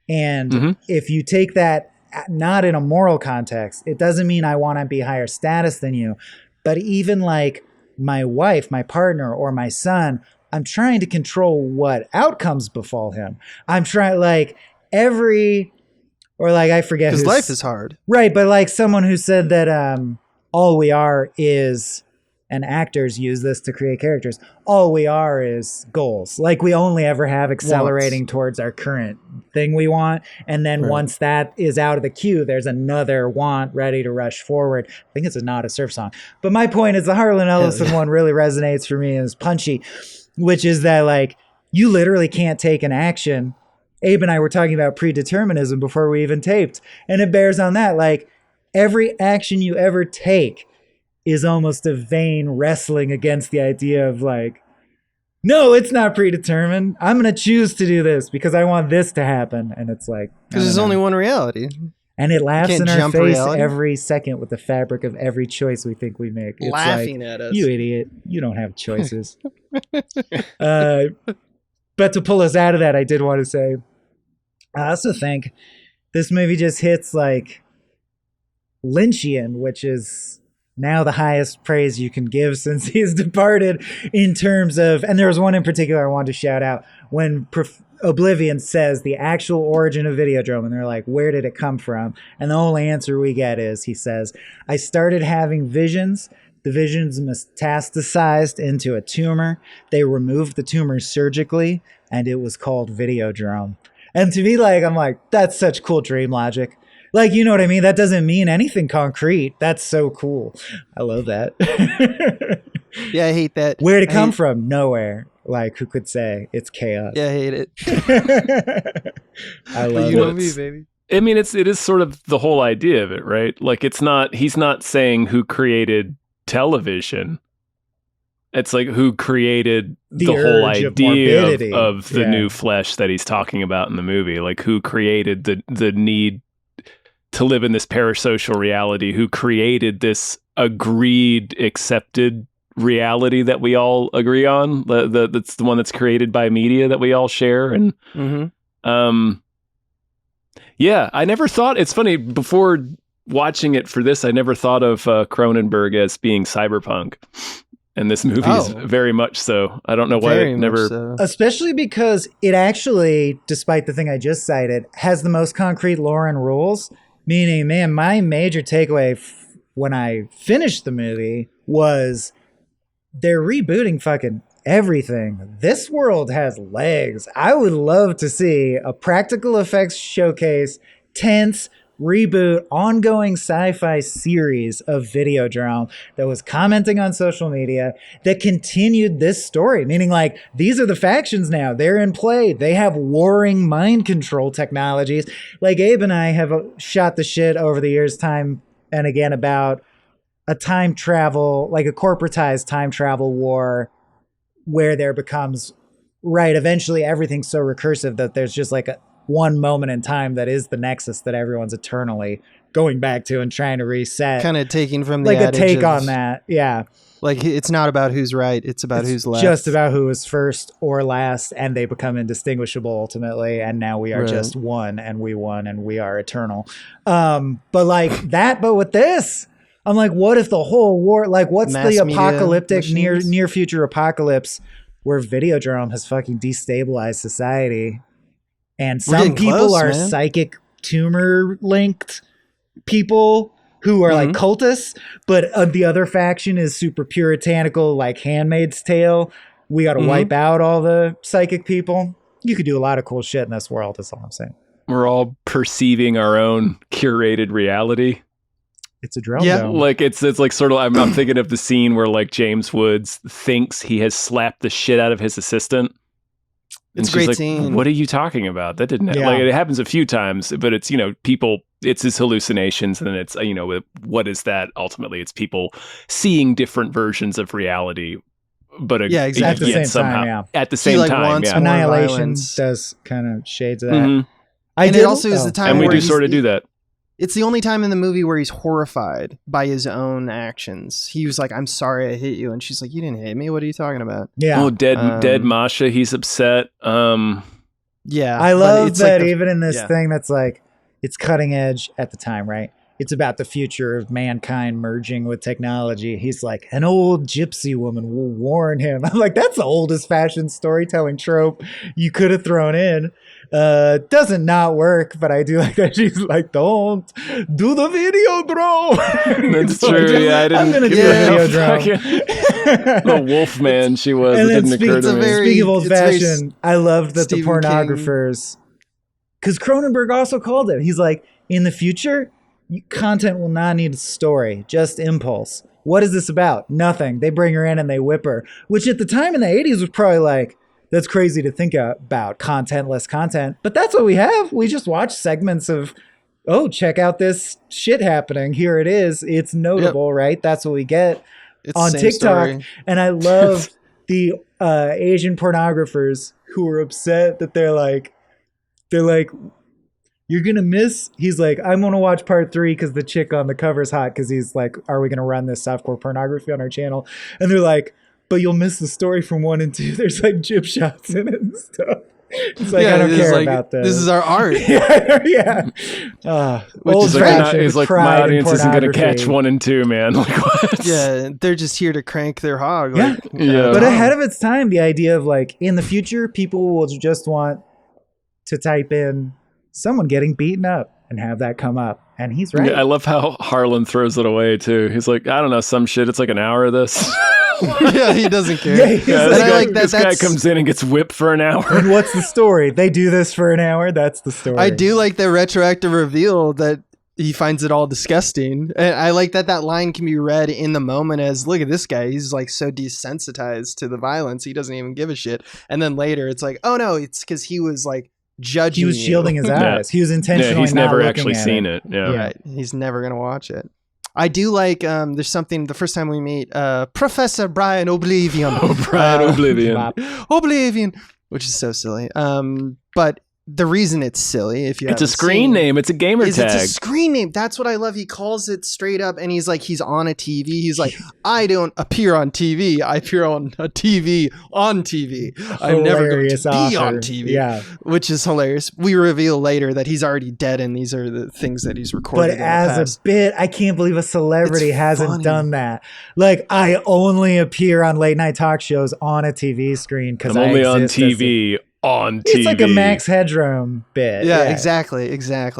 And if you take that not in a moral context, it doesn't mean I want to be higher status than you, but even like my wife, my partner, or my son, I'm trying to control what outcomes befall him. I'm trying, like, I forget. Because life is hard. Right, but like someone who said that all we are is, and actors use this to create characters, all we are is goals. Like, we only ever have accelerating towards our current thing we want. And then once that is out of the queue, there's another want ready to rush forward. I think it's a Not a Surf song. But my point is the Harlan Ellison one really resonates for me as punchy, which is that, like, you literally can't take an action. Abe and I were talking about predeterminism before we even taped, and it bears on that. Like, every action you ever take is almost a vain wrestling against the idea of, like, no, it's not predetermined. I'm going to choose to do this because I want this to happen. And it's like, because there's only one reality. And it laughs in our face reality. every second with the fabric of every choice we think we make. It's laughing like, at us. You idiot. You don't have choices. But to pull us out of that, I did want to say, I also think this movie just hits, like, Lynchian, which is now the highest praise you can give since he's departed, in terms of, and there was one in particular I wanted to shout out, when Oblivion says the actual origin of Videodrome, and they're like, where did it come from? And the only answer we get is, he says, I started having visions. The visions metastasized into a tumor. They removed the tumor surgically, and it was called Videodrome. And to me, like, I'm like, that's such cool dream logic. Like, you know what I mean? That doesn't mean anything concrete. That's so cool. I love that. Yeah, I hate that. Where'd it come from? Nowhere. Like, who could say? It's chaos. Yeah, I hate it. I love know it. me, baby. I mean, it is sort of the whole idea of it, right? Like, he's not saying who created television. It's like who created the whole idea of the new flesh that he's talking about in the movie. Like, who created the need to live in this parasocial reality, who created this agreed, accepted reality that we all agree on. That's the one that's created by media that we all share. And yeah, I never thought, it's funny, before watching it for this, I never thought of Cronenberg as being cyberpunk. And this movie is very much so. I don't know why it never... So. Especially because it actually, despite the thing I just cited, has the most concrete lore and rules. Meaning, man, my major takeaway when I finished the movie was they're rebooting fucking everything. This world has legs. I would love to see a practical effects showcase, tense, reboot, ongoing sci-fi series of Videodrome that was commenting on social media that continued this story, meaning like these are the factions now, they're in play, they have warring mind control technologies. Like Abe and I have shot the shit over the years time and again about a time travel, like a corporatized time travel war where there becomes, right, eventually everything's so recursive that there's just like one moment in time that is the nexus that everyone's eternally going back to and trying to reset. Kind of taking from the like a take of, on that. Yeah. Like it's not about who's right. It's about who's left. Just about who was first or last, and they become indistinguishable ultimately. And now we are just one, and we won, and we are eternal. But like that, but with this, I'm like, what if the whole war, like what's Mass the media apocalyptic machines? near future apocalypse where Videodrome has fucking destabilized society? And some people are psychic tumor linked people who are like cultists, but the other faction is super puritanical, like Handmaid's Tale. We got to wipe out all the psychic people. You could do a lot of cool shit in this world. That's all I'm saying. We're all perceiving our own curated reality. It's a drone dome. Like it's like sort of, I'm thinking of the scene where like James Woods thinks he has slapped the shit out of his assistant. It's and a great like, scene. What are you talking about? That didn't like it happens a few times, but it's, you know, people, it's his hallucinations, and then it's, you know, what is that? Ultimately, it's people seeing different versions of reality, but exactly. At the same time, at the same time, Annihilation does kind of shades of that. And it also is the time, and we where do sort of do that. It's the only time in the movie where he's horrified by his own actions. He was like, "I'm sorry I hit you," and she's like, "You didn't hit me. What are you talking about?" Yeah. Oh, dead Masha. He's upset. Yeah. I love that even in this thing that's like, it's cutting edge at the time, right? It's about the future of mankind merging with technology. He's like, an old gypsy woman will warn him. I'm like, that's the oldest fashioned storytelling trope you could have thrown in. Doesn't not work, but I do like that she's like, don't do the Videodrome. That's true. Yeah, I didn't. I'm gonna do the Videodrome. The wolf man she was. And it didn't occur to me. Speaking of old fashioned, I loved that the Stephen pornographers, because Cronenberg also called it. He's like, in the future, content will not need a story, just impulse. What is this about? Nothing. They bring her in and they whip her, which at the time in the 80s was probably like, that's crazy to think about, contentless content. But that's what we have. We just watch segments of, oh, check out this shit happening. Here it is. It's notable, right? That's what we get on TikTok. Story. And I love the Asian pornographers who are upset that they're like, you're going to miss. He's like, I'm going to watch part 3 because the chick on the cover is hot, because he's like, are we going to run this softcore pornography on our channel? And they're like, but you'll miss the story from 1 and 2. There's like jib shots in it and stuff. It's like, I don't care about this. This is our art. Yeah. Which is like my audience isn't going to catch 1 and 2, man. Like, what? Yeah, they're just here to crank their hog. Like, but ahead of its time, the idea of like, in the future, people will just want to type in someone getting beaten up and have that come up. And he's right. Yeah, I love how Harlan throws it away too. He's like, I don't know, some shit. It's like an hour of this. Yeah, he doesn't care. This guy comes in and gets whipped for an hour. And what's the story? They do this for an hour. That's the story. I do like the retroactive reveal that he finds it all disgusting. And I like that line can be read in the moment as, look at this guy. He's like so desensitized to the violence. He doesn't even give a shit. And then later it's like, oh no, it's because he was like judging. He was shielding his eyes. He was intentionally. Yeah, he's not never actually at seen it. Yeah. Right. He's never gonna watch it. I do like. There's something. The first time we meet, Professor Brian Oblivion. Oblivion, which is so silly. But the reason it's silly, if you it's a screen name, it's a gamer tag. It's a screen name. That's what I love. He calls it straight up, and he's like, he's on a TV. He's like, I don't appear on TV. I appear on a TV on TV. I'm never going to be on TV. Yeah, which is hilarious. We reveal later that he's already dead, and these are the things that he's recorded. But as a bit, I can't believe a celebrity hasn't done that. Like, I only appear on late night talk shows on a TV screen because I'm only on TV. On TV. It's like a Max Headroom bit. Yeah. Exactly. It's a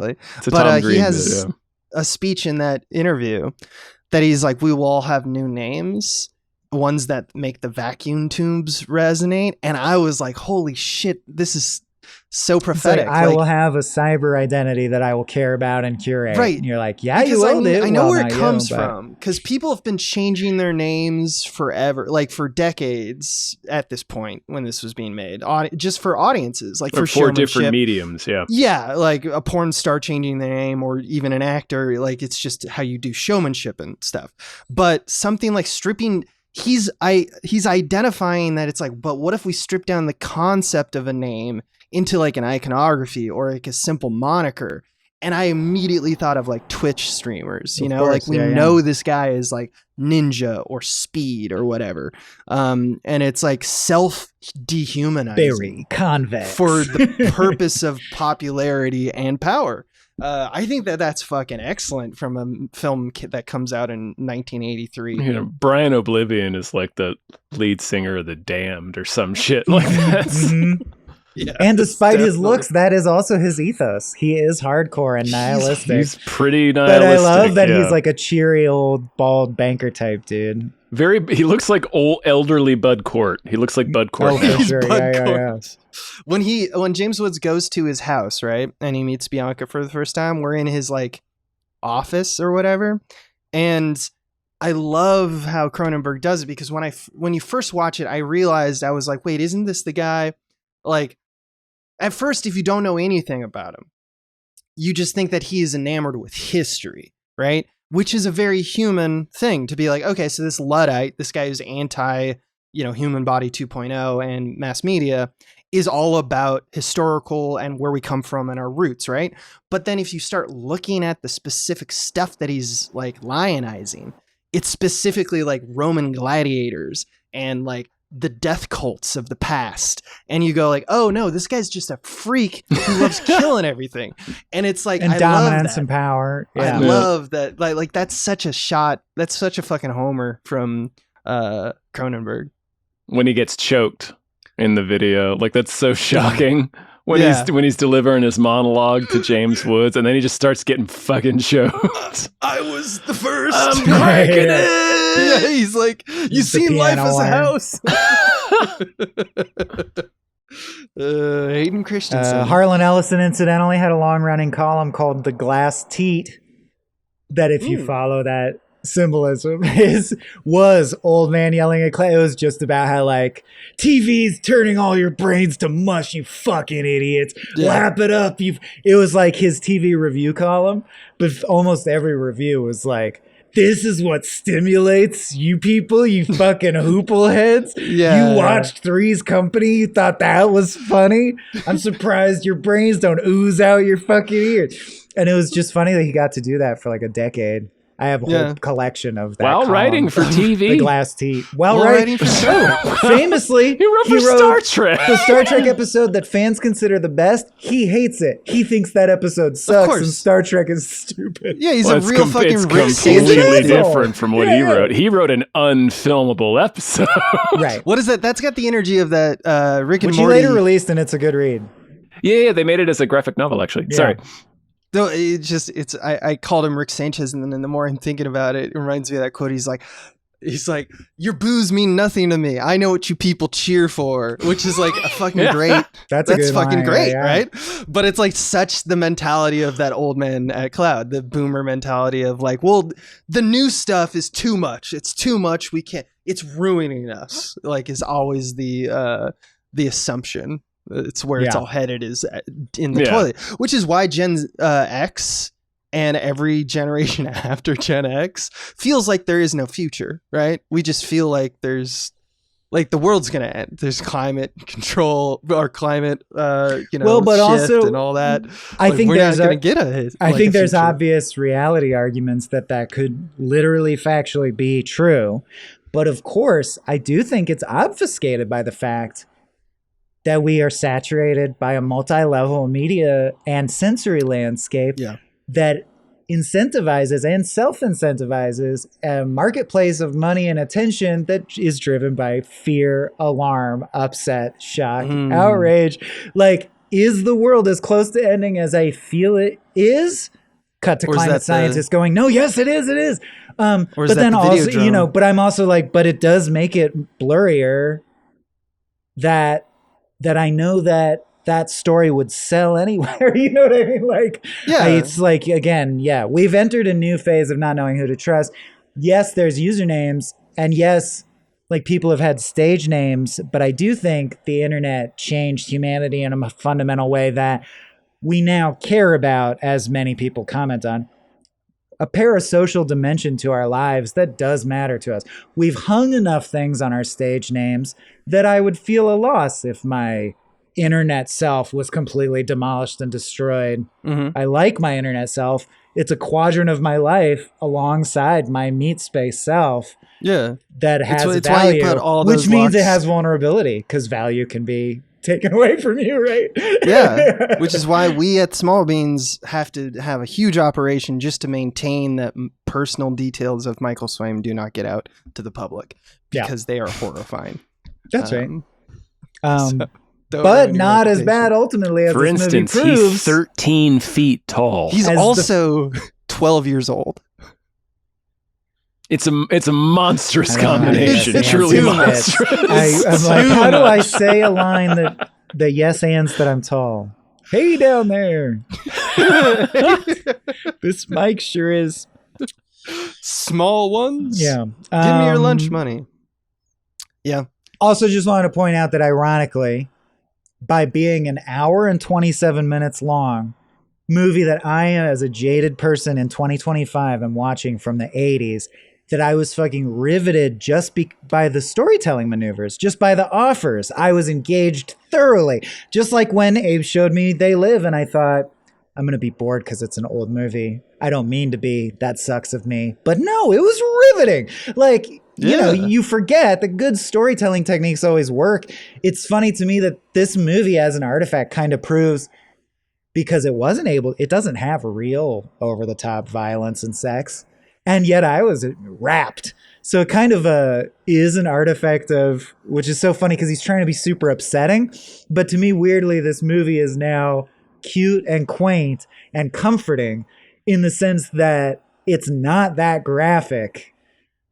Tom Green he has bit, a speech in that interview that he's like, we will all have new names, ones that make the vacuum tubes resonate. And I was like, holy shit, this is so prophetic. I will have a cyber identity that I will care about and curate. Right. And you're like, yeah, because you will do. I know Well, where it not comes you, but- from, because people have been changing their names forever, like for decades at this point when this was being made, just for audiences, like Or for four different showmanship. mediums, yeah. Yeah, like a porn star changing their name, or even an actor, like it's just how you do showmanship and stuff. But something like stripping, he's identifying that it's like, but what if we strip down the concept of a name into like an iconography or like a simple moniker? And I immediately thought of like Twitch streamers, you know, course, like we know this guy is like Ninja or Speed or whatever. And it's like self-dehumanizing Very convex. for the purpose of popularity and power. I think that's fucking excellent from a film that comes out in 1983. You know, Brian Oblivion is like the lead singer of The Damned or some shit like that. Mhm. Yeah, And despite his definitely. looks, that is also his ethos. He is hardcore and nihilistic. He's pretty But nihilistic. I love that yeah. he's like a cheery old bald banker type dude. He looks like old elderly Bud Cort. He looks like Bud Cort Oh, now. for sure. Bud Yeah. Cort. When James Woods goes to his house, right, and he meets Bianca for the first time, we're in his like office or whatever, and I love how Cronenberg does it, because when you first watch it, I realized, I was like, wait, isn't this the guy? Like, at first, if you don't know anything about him, you just think that he is enamored with history, right? Which is a very human thing to be like, okay, so this Luddite, this guy who's anti, Human Body 2.0 and mass media, is all about historical and where we come from and our roots, right? But then if you start looking at the specific stuff that he's like lionizing, it's specifically like Roman gladiators and like the death cults of the past, and you go like, oh no, this guy's just a freak who loves killing everything. And it's like, And I dominance love that. and power. I Yeah. love that. Like that's such a shot. That's such a fucking homer from Cronenberg. When he gets choked in the video, like that's so shocking. When Yeah. he's delivering his monologue to James Woods, and then he just starts getting fucking choked. I was the first. I'm cracking Yeah. it. Yeah, he's like, you He's the seen life piano as a wire. house. Hayden Christensen. Harlan Ellison incidentally had a long-running column called "The Glass Teat," that if you follow that symbolism was old man yelling at Clay. It was just about how like TV's turning all your brains to mush, you fucking idiots. Yeah. Lap it up. It was like his TV review column, but almost every review was like, this is what stimulates you people, you fucking hoople heads. Yeah. You watched Three's Company, you thought that was funny. I'm surprised your brains don't ooze out your fucking ears. And it was just funny that he got to do that for like a decade. I have a whole collection of that. While column. writing for TV. The Glass Teat. While writing for show. Famously, He wrote for Star Trek. the Star Trek episode that fans consider the best. He hates it. He thinks that episode sucks course. and Star Trek is stupid. Yeah, he's Well, a it's real fucking it's Rick completely Sanchez. different from what he Yeah. wrote. He wrote an unfilmable episode. Right. What is that? That's got the energy of that Rick and Which he Morty. later released, and it's a good read. Yeah, they made it as a graphic novel, actually. Yeah. Sorry. No, I called him Rick Sanchez, and then the more I'm thinking about it, it reminds me of that quote. He's like, your boos mean nothing to me. I know what you people cheer for, which is like a fucking Yeah. great. That's a good fucking line, great, yeah. right? But it's like such the mentality of that old man at Cloud, the boomer mentality of like, well, the new stuff is too much. It's too much. We can't. It's ruining us. Like is always the assumption. It's where it's Yeah. all headed is in the Yeah. toilet, which is why Gen X and every generation after Gen X feels like there is no future, right? We just feel like there's like the world's gonna end. There's climate control or climate, Well, but shift also, and all that. I Like, think we're there's not gonna get a. I like, think a there's future. obvious reality arguments that could literally factually be true. But of course, I do think it's obfuscated by the fact that we are saturated by a multi-level media and sensory landscape Yeah. that incentivizes and self-incentivizes a marketplace of money and attention that is driven by fear, alarm, upset, shock, outrage. Like, is the world as close to ending as I feel it is? cut to Or is climate that scientists going, no, yes, it is. Or is But that then the also, Videodrome? but I'm also like, but it does make it blurrier that I know that story would sell anywhere. You know what I mean? Like, Yeah. it's like, again, yeah, we've entered a new phase of not knowing who to trust. Yes, there's usernames, and yes, like people have had stage names, but I do think the internet changed humanity in a fundamental way that we now care about, as many people comment on, a parasocial dimension to our lives that does matter to us. We've hung enough things on our stage names that I would feel a loss if my internet self was completely demolished and destroyed. Mm-hmm. I like my internet self. It's a quadrant of my life alongside my meat space self. Yeah. That has it's value, why you put all which those means locks. it has vulnerability, because value can be taken away from you, right? Yeah, which is why we at Small Beans have to have a huge operation just to maintain that personal details of Michael Swaim do not get out to the public, because they are horrifying. That's right. So, but not as bad ultimately as For this instance, movie proves. he's 13 feet tall. He's also 12 years old. It's a monstrous combination. Yes, Truly too monstrous. I'm like, how do I say a line that yes ands that I'm tall? Hey down there. This mic sure is. Small ones? Yeah. Give me your lunch money. Yeah. Also, just wanted to point out that ironically, by being an hour and 27 minutes long, movie that I, as a jaded person in 2025, am watching from the 80s, that I was fucking riveted just by the storytelling maneuvers, just by the offers. I was engaged thoroughly. Just like when Abe showed me They Live, and I thought, I'm going to be bored because it's an old movie. I don't mean to be. That sucks of me. But no, it was riveting. Like, you forget that good storytelling techniques always work. It's funny to me that this movie as an artifact kind of proves, because it doesn't have real over-the-top violence and sex. And yet I was rapt. So it kind of is an artifact of, which is so funny because he's trying to be super upsetting. But to me, weirdly, this movie is now cute and quaint and comforting in the sense that it's not that graphic.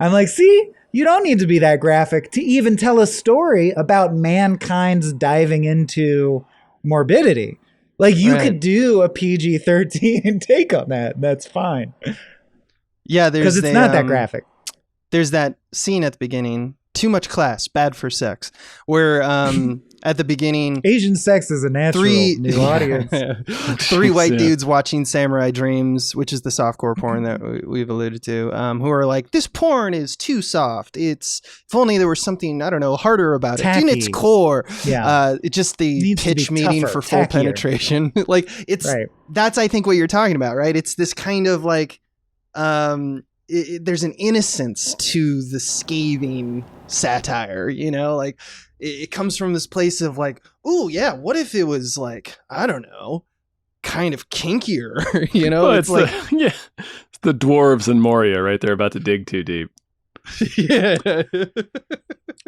I'm like, see, you don't need to be that graphic to even tell a story about mankind's diving into morbidity. Like, you could do a PG-13 take on that. That's fine. Yeah, because it's not that graphic. There's that scene at the beginning, too much class, bad for sex, where at the beginning, Asian sex is a natural new audience. Three white dudes watching Samurai Dreams, which is the softcore porn that we've alluded to, who are like, this porn is too soft. If only there was something, I don't know, harder about Tacky. it. In its core. Yeah. It's just the pitch meeting tougher, for full tackier. penetration. Like, that's, I think, what you're talking about, right? It's this kind of like, there's an innocence to the scathing satire, like it comes from this place of like, oh yeah, what if it was like, I don't know, kind of kinkier, Well, it's like, it's the dwarves in Moria, right? They're about to dig too deep. yeah.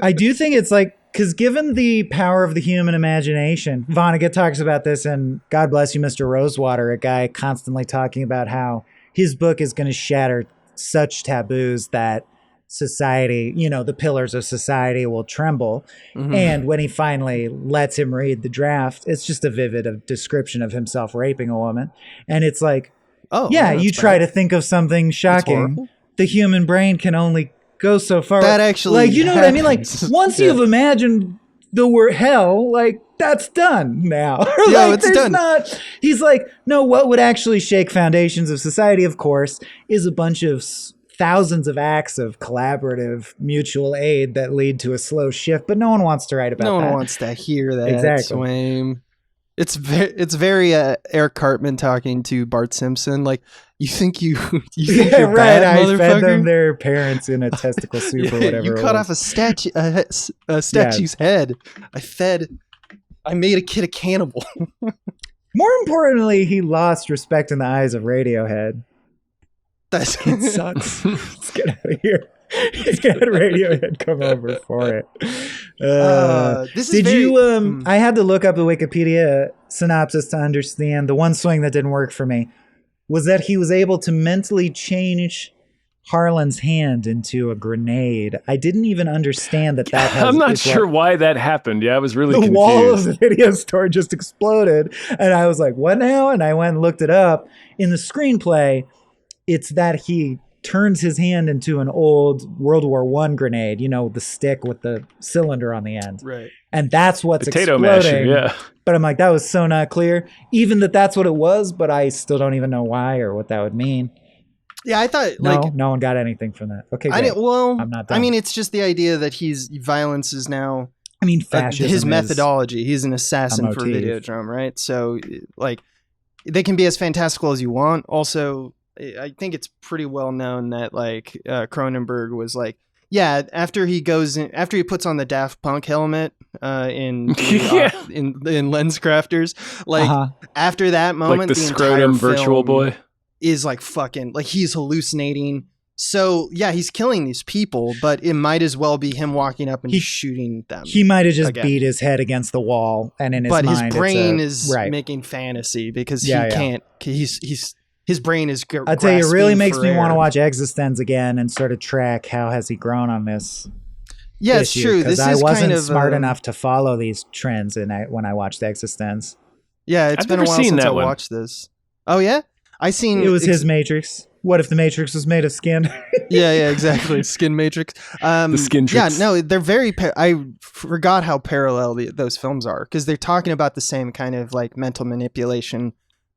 I do think it's like, because given the power of the human imagination, Vonnegut talks about this in God Bless You, Mr. Rosewater, a guy constantly talking about how his book is going to shatter such taboos that society, the pillars of society will tremble. Mm-hmm. And when he finally lets him read the draft, it's just a vivid description of himself raping a woman. And it's like, you try to think of something shocking. The human brain can only go so far. That actually, like, you know what I mean? Like, once you've imagined the word hell, like, that's done now. Like, it's done. He's like, no, what would actually shake foundations of society, of course, is a bunch of thousands of acts of collaborative mutual aid that lead to a slow shift, but no one wants to write about that. No one wants to hear that. Exactly. Swaim. It's very Eric Cartman talking to Bart Simpson. Like, you think you're right, bad, I motherfucker? fed them their parents in a testicle soup or whatever. You cut off a statue's head. I made a kid a cannibal. More importantly, he lost respect in the eyes of Radiohead. It sucks. Let's get out of here. Let's get Radiohead come over for it. I had to look up the Wikipedia synopsis to understand the one swing that didn't work for me. was that he was able to mentally change Harlan's hand into a grenade. I didn't even understand that has... I'm not sure why that happened. Yeah, I was really confused. The wall of the video store just exploded. And I was like, what now? And I went and looked it up. In the screenplay, it's that he turns his hand into an old World War I grenade, you know, the stick with the cylinder on the end. Right. And that's what's Potato exploding. masher, yeah. But I'm like, that was so not clear. Even that's what it was, but I still don't even know why or what that would mean. Yeah, I thought no one got anything from that. Okay, great. I'm not done. I mean, it's just the idea that violence is now. I mean, fascism. His methodology. He's an assassin for Videodrome, right? So, like, they can be as fantastical as you want. Also, I think it's pretty well known that like Cronenberg was like, yeah, after he puts on the Daft Punk helmet in Lenscrafters, like after that moment, like the scrotum virtual boy is like fucking like he's hallucinating. So yeah, he's killing these people, but it might as well be him walking up and shooting them. He might have just beat his head against the wall, and in his mind, his brain is making fantasy because he can't. His brain is. I tell you, it really makes me want to watch Existence again and sort of track how has he grown on this. Yeah, it's true. Because I wasn't smart enough to follow these trends, when I watched Existence. Yeah, it's been a while since I watched this. Oh yeah, it was his Matrix. What if the Matrix was made of skin? yeah, exactly. Skin Matrix. The skin tricks. Yeah, no, they're very. I forgot how parallel those films are because they're talking about the same kind of like mental manipulation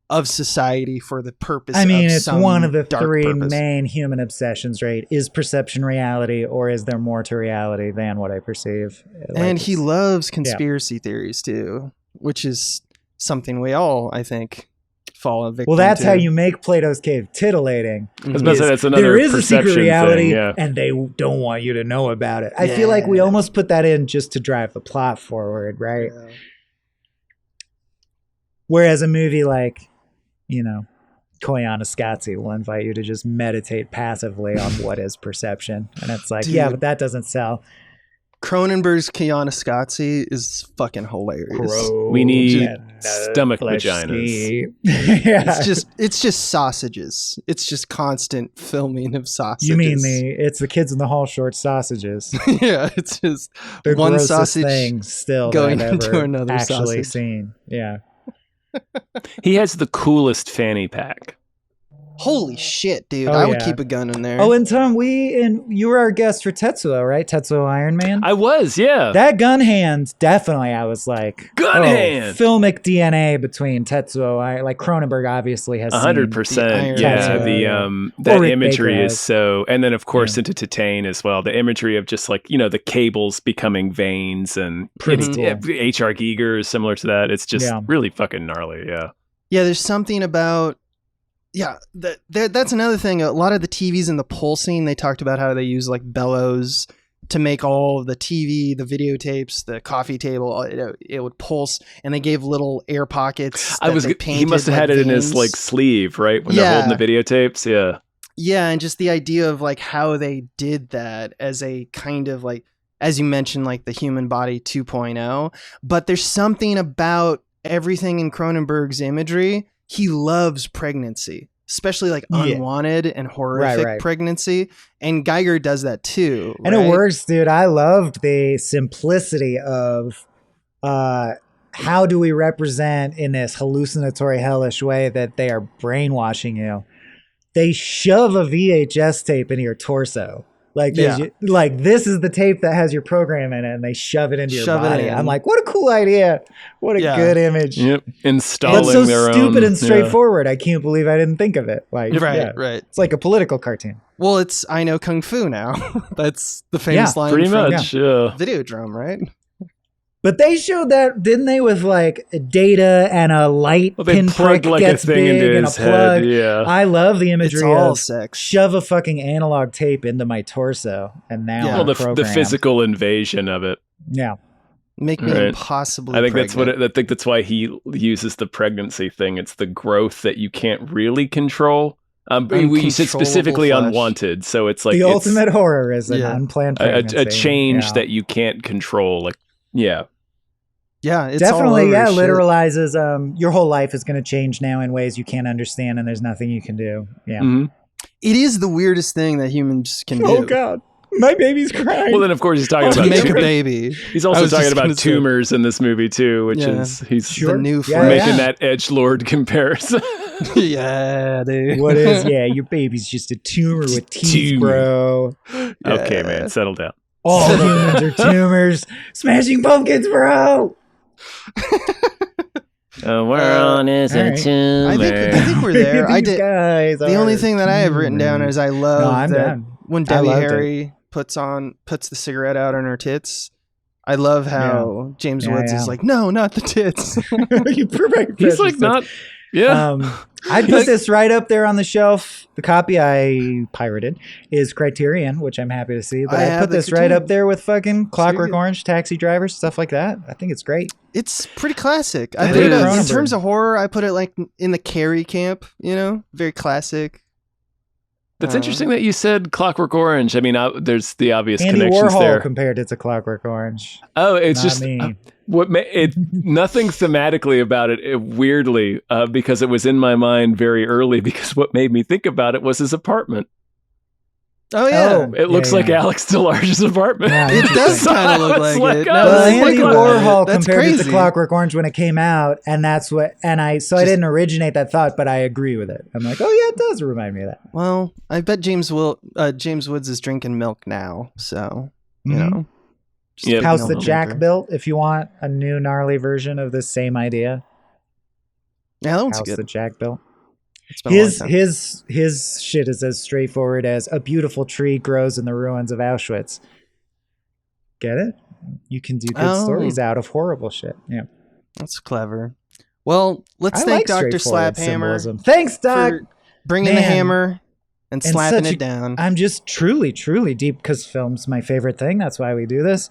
of society for the purpose. I mean, it's one of the three main human obsessions, right? Is perception reality, or is there more to reality than what I perceive? And he loves conspiracy theories too, which is something we all, I think, fall a victim to. Well, that's how you make Plato's Cave titillating. I was about to say that's another there is a secret reality, thing, and they don't want you to know about it. I feel like we almost put that in just to drive the plot forward, right? Yeah. Whereas a movie like, Koyaanisqatsi will invite you to just meditate passively on what is perception. And it's like, dude, but that doesn't sell. Cronenberg's Koyaanisqatsi is fucking hilarious. We need stomach vaginas. It's just sausages. It's just constant filming of sausages. You mean it's the Kids in the Hall short sausages? Yeah, it's just the one sausage thing still going that I've into ever another actually sausage. Seen. Yeah. He has the coolest fanny pack. Holy shit, dude. I would keep a gun in there. Oh, and Tom, you were our guest for Tetsuo, right? Tetsuo Iron Man? I was, yeah. That gun hand, definitely, I was like... Gun hand! Filmic DNA between Tetsuo, like Cronenberg obviously has 100%, yeah. That imagery is so... And then, of course, into Titane as well. The imagery of just like, the cables becoming veins and H.R. Giger is similar to that. It's just really fucking gnarly, yeah. Yeah, there's something about... Yeah, that's another thing. A lot of the TVs in the pulsing, they talked about how they use like bellows to make all of the TV, the videotapes, the coffee table. It would pulse, and they gave little air pockets. He must have had it in his like sleeve, right? When they're holding the videotapes, yeah. Yeah, and just the idea of like how they did that as a kind of like, as you mentioned, like the human body 2.0. But there's something about everything in Cronenberg's imagery. He loves pregnancy, especially like unwanted and horrific pregnancy. And Giger does that too. And it works, dude. I loved the simplicity of how do we represent in this hallucinatory, hellish way that they are brainwashing you. They shove a VHS tape into your torso. Like, like this is the tape that has your program in it, and they shove it into your body. I'm like, what a cool idea! What a good image. Yep, installing but so their stupid own, and straightforward. I can't believe I didn't think of it. Like, right. It's like a political cartoon. Well, it's I know Kung Fu now. That's the famous line. Pretty from much, yeah. Videodrome, right? But they showed that, didn't they, with like data and a light pinprick like gets big and a plug. Head, yeah. I love the imagery it's all of sex. Shove a fucking analog tape into my torso and now I'm programmed. The physical invasion of it. Yeah. Make me impossibly I think pregnant. I think that's why he uses the pregnancy thing. It's the growth that you can't really control. You said specifically flesh. Unwanted, so it's like the ultimate horror is an unplanned pregnancy. A change that you can't control. Like, yeah. Yeah, it's definitely, all over shit. literalizes your whole life is going to change now in ways you can't understand, and there's nothing you can do. Yeah. Mm-hmm. It is the weirdest thing that humans can do. Oh God, my baby's crying. Well, then of course he's talking To about make a baby. He's also talking about tumors in this movie too, which is he's the new flesh. making that edgelord comparison. Yeah, dude. What is? Yeah, your baby's just a tumor with teeth, bro. Okay, man, settle down. All humans are tumors. Smashing Pumpkins, bro. The world is a tumor. I think we're there. I did. Guys the only thing that I have written down is I love that done. when Debbie Harry puts the cigarette out on her tits. I love how James Woods is like, no, not the tits. He's like, not. Yeah. I'd put this right up there on the shelf. The copy I pirated is Criterion, which I'm happy to see. But I put this right up there with fucking Clockwork Orange, Taxi Driver, stuff like that. I think it's great. It's pretty classic. I put it in terms of horror, I put it like in the Carrie camp, very classic. That's interesting that you said Clockwork Orange. I mean, there's the obvious Andy connections Warhol there. Compared it to Clockwork Orange. Oh, it's Not just me. Nothing thematically about it, weirdly, because it was in my mind very early. Because what made me think about it was his apartment. Oh yeah, it looks like Alex DeLarge's apartment. Yeah, it does kind of look like it. Andy Warhol that's compared crazy. it to Clockwork Orange when it came out, and I didn't originate that thought, but I agree with it. I'm like, oh yeah, it does remind me of that. Well, I bet James Woods is drinking milk now, so you know. House that Jack built. If you want a new gnarly version of this same idea, yeah, that one's House good. that Jack built. His shit is as straightforward as a beautiful tree grows in the ruins of Auschwitz. Get it? You can do good stories out of horrible shit. Yeah, that's clever. Well, let's thank Dr. Slaphammer. Thanks, Doc, for bringing the hammer and slapping it down. I'm just truly deep, because film's my favorite thing. That's why we do this.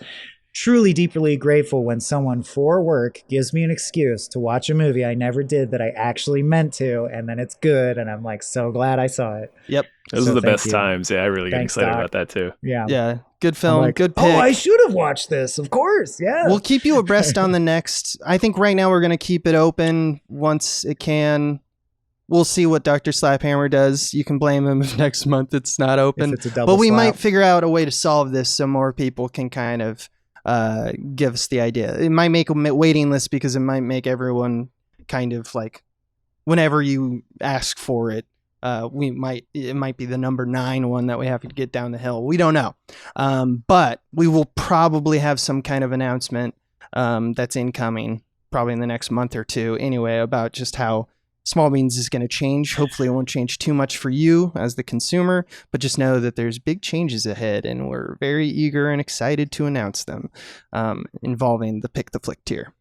Truly, deeply grateful when someone for work gives me an excuse to watch a movie I never did that I actually meant to, and then it's good, and I'm like so glad I saw it. Yep. Those are the best times. Yeah, I really get excited about that too. Yeah. Yeah. Good film. Good pick. Oh, I should have watched this. Of course. Yeah. We'll keep you abreast on the next. I think right now we're going to keep it open once it can. We'll see what Dr. Slaphammer does. You can blame him if next month it's not open. If it's a double but we slap. might figure out a way to solve this so more people can kind of give us the idea. It might make a waiting list because it might make everyone kind of like, whenever you ask for it, it might be the number 9 one that we have to get down the hill. We don't know. But we will probably have some kind of announcement that's incoming probably in the next month or two anyway, about just how Small Beans is going to change. Hopefully it won't change too much for you as the consumer, but just know that there's big changes ahead, and we're very eager and excited to announce them involving the Pick the Flick tier.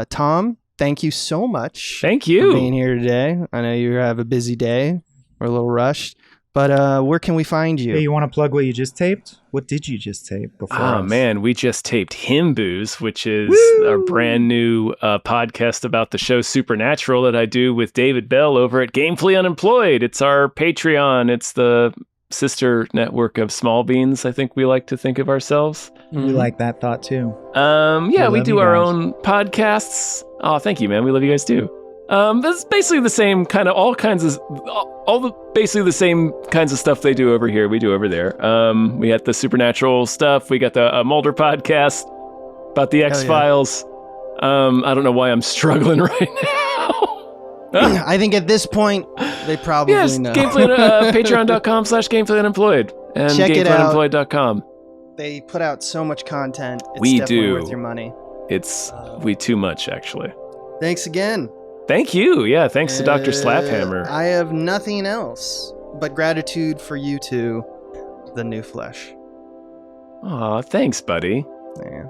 Tom, thank you so much. Thank you for being here today. I know you have a busy day. We're a little rushed, but where can we find you? Hey, you want to plug what you just taped? What did you just tape before? Oh man, we just taped Him Booze, which is our brand new podcast about the show Supernatural that I do with David Bell over at Gamefully Unemployed. It's our Patreon. It's the sister network of Small Beans, I think we like to think of ourselves. We like that thought too. We do our own podcasts. Oh, thank you, man. We love you guys too. That's basically the same kind of basically the same kinds of stuff they do over here. We do over there. We got the Supernatural stuff. We got the Mulder podcast about the X-Files. Yeah. I don't know why I'm struggling right now. I think at this point they probably know. Patreon.com/gamefullyunemployed and check it out. gamefullyunemployed.com. They put out so much content. It's we definitely do. Worth your money. It's too much actually. Thanks again. Thank you. Yeah, thanks to Dr. Slaphammer. I have nothing else but gratitude for you two, the new flesh. Aw, thanks, buddy. Yeah.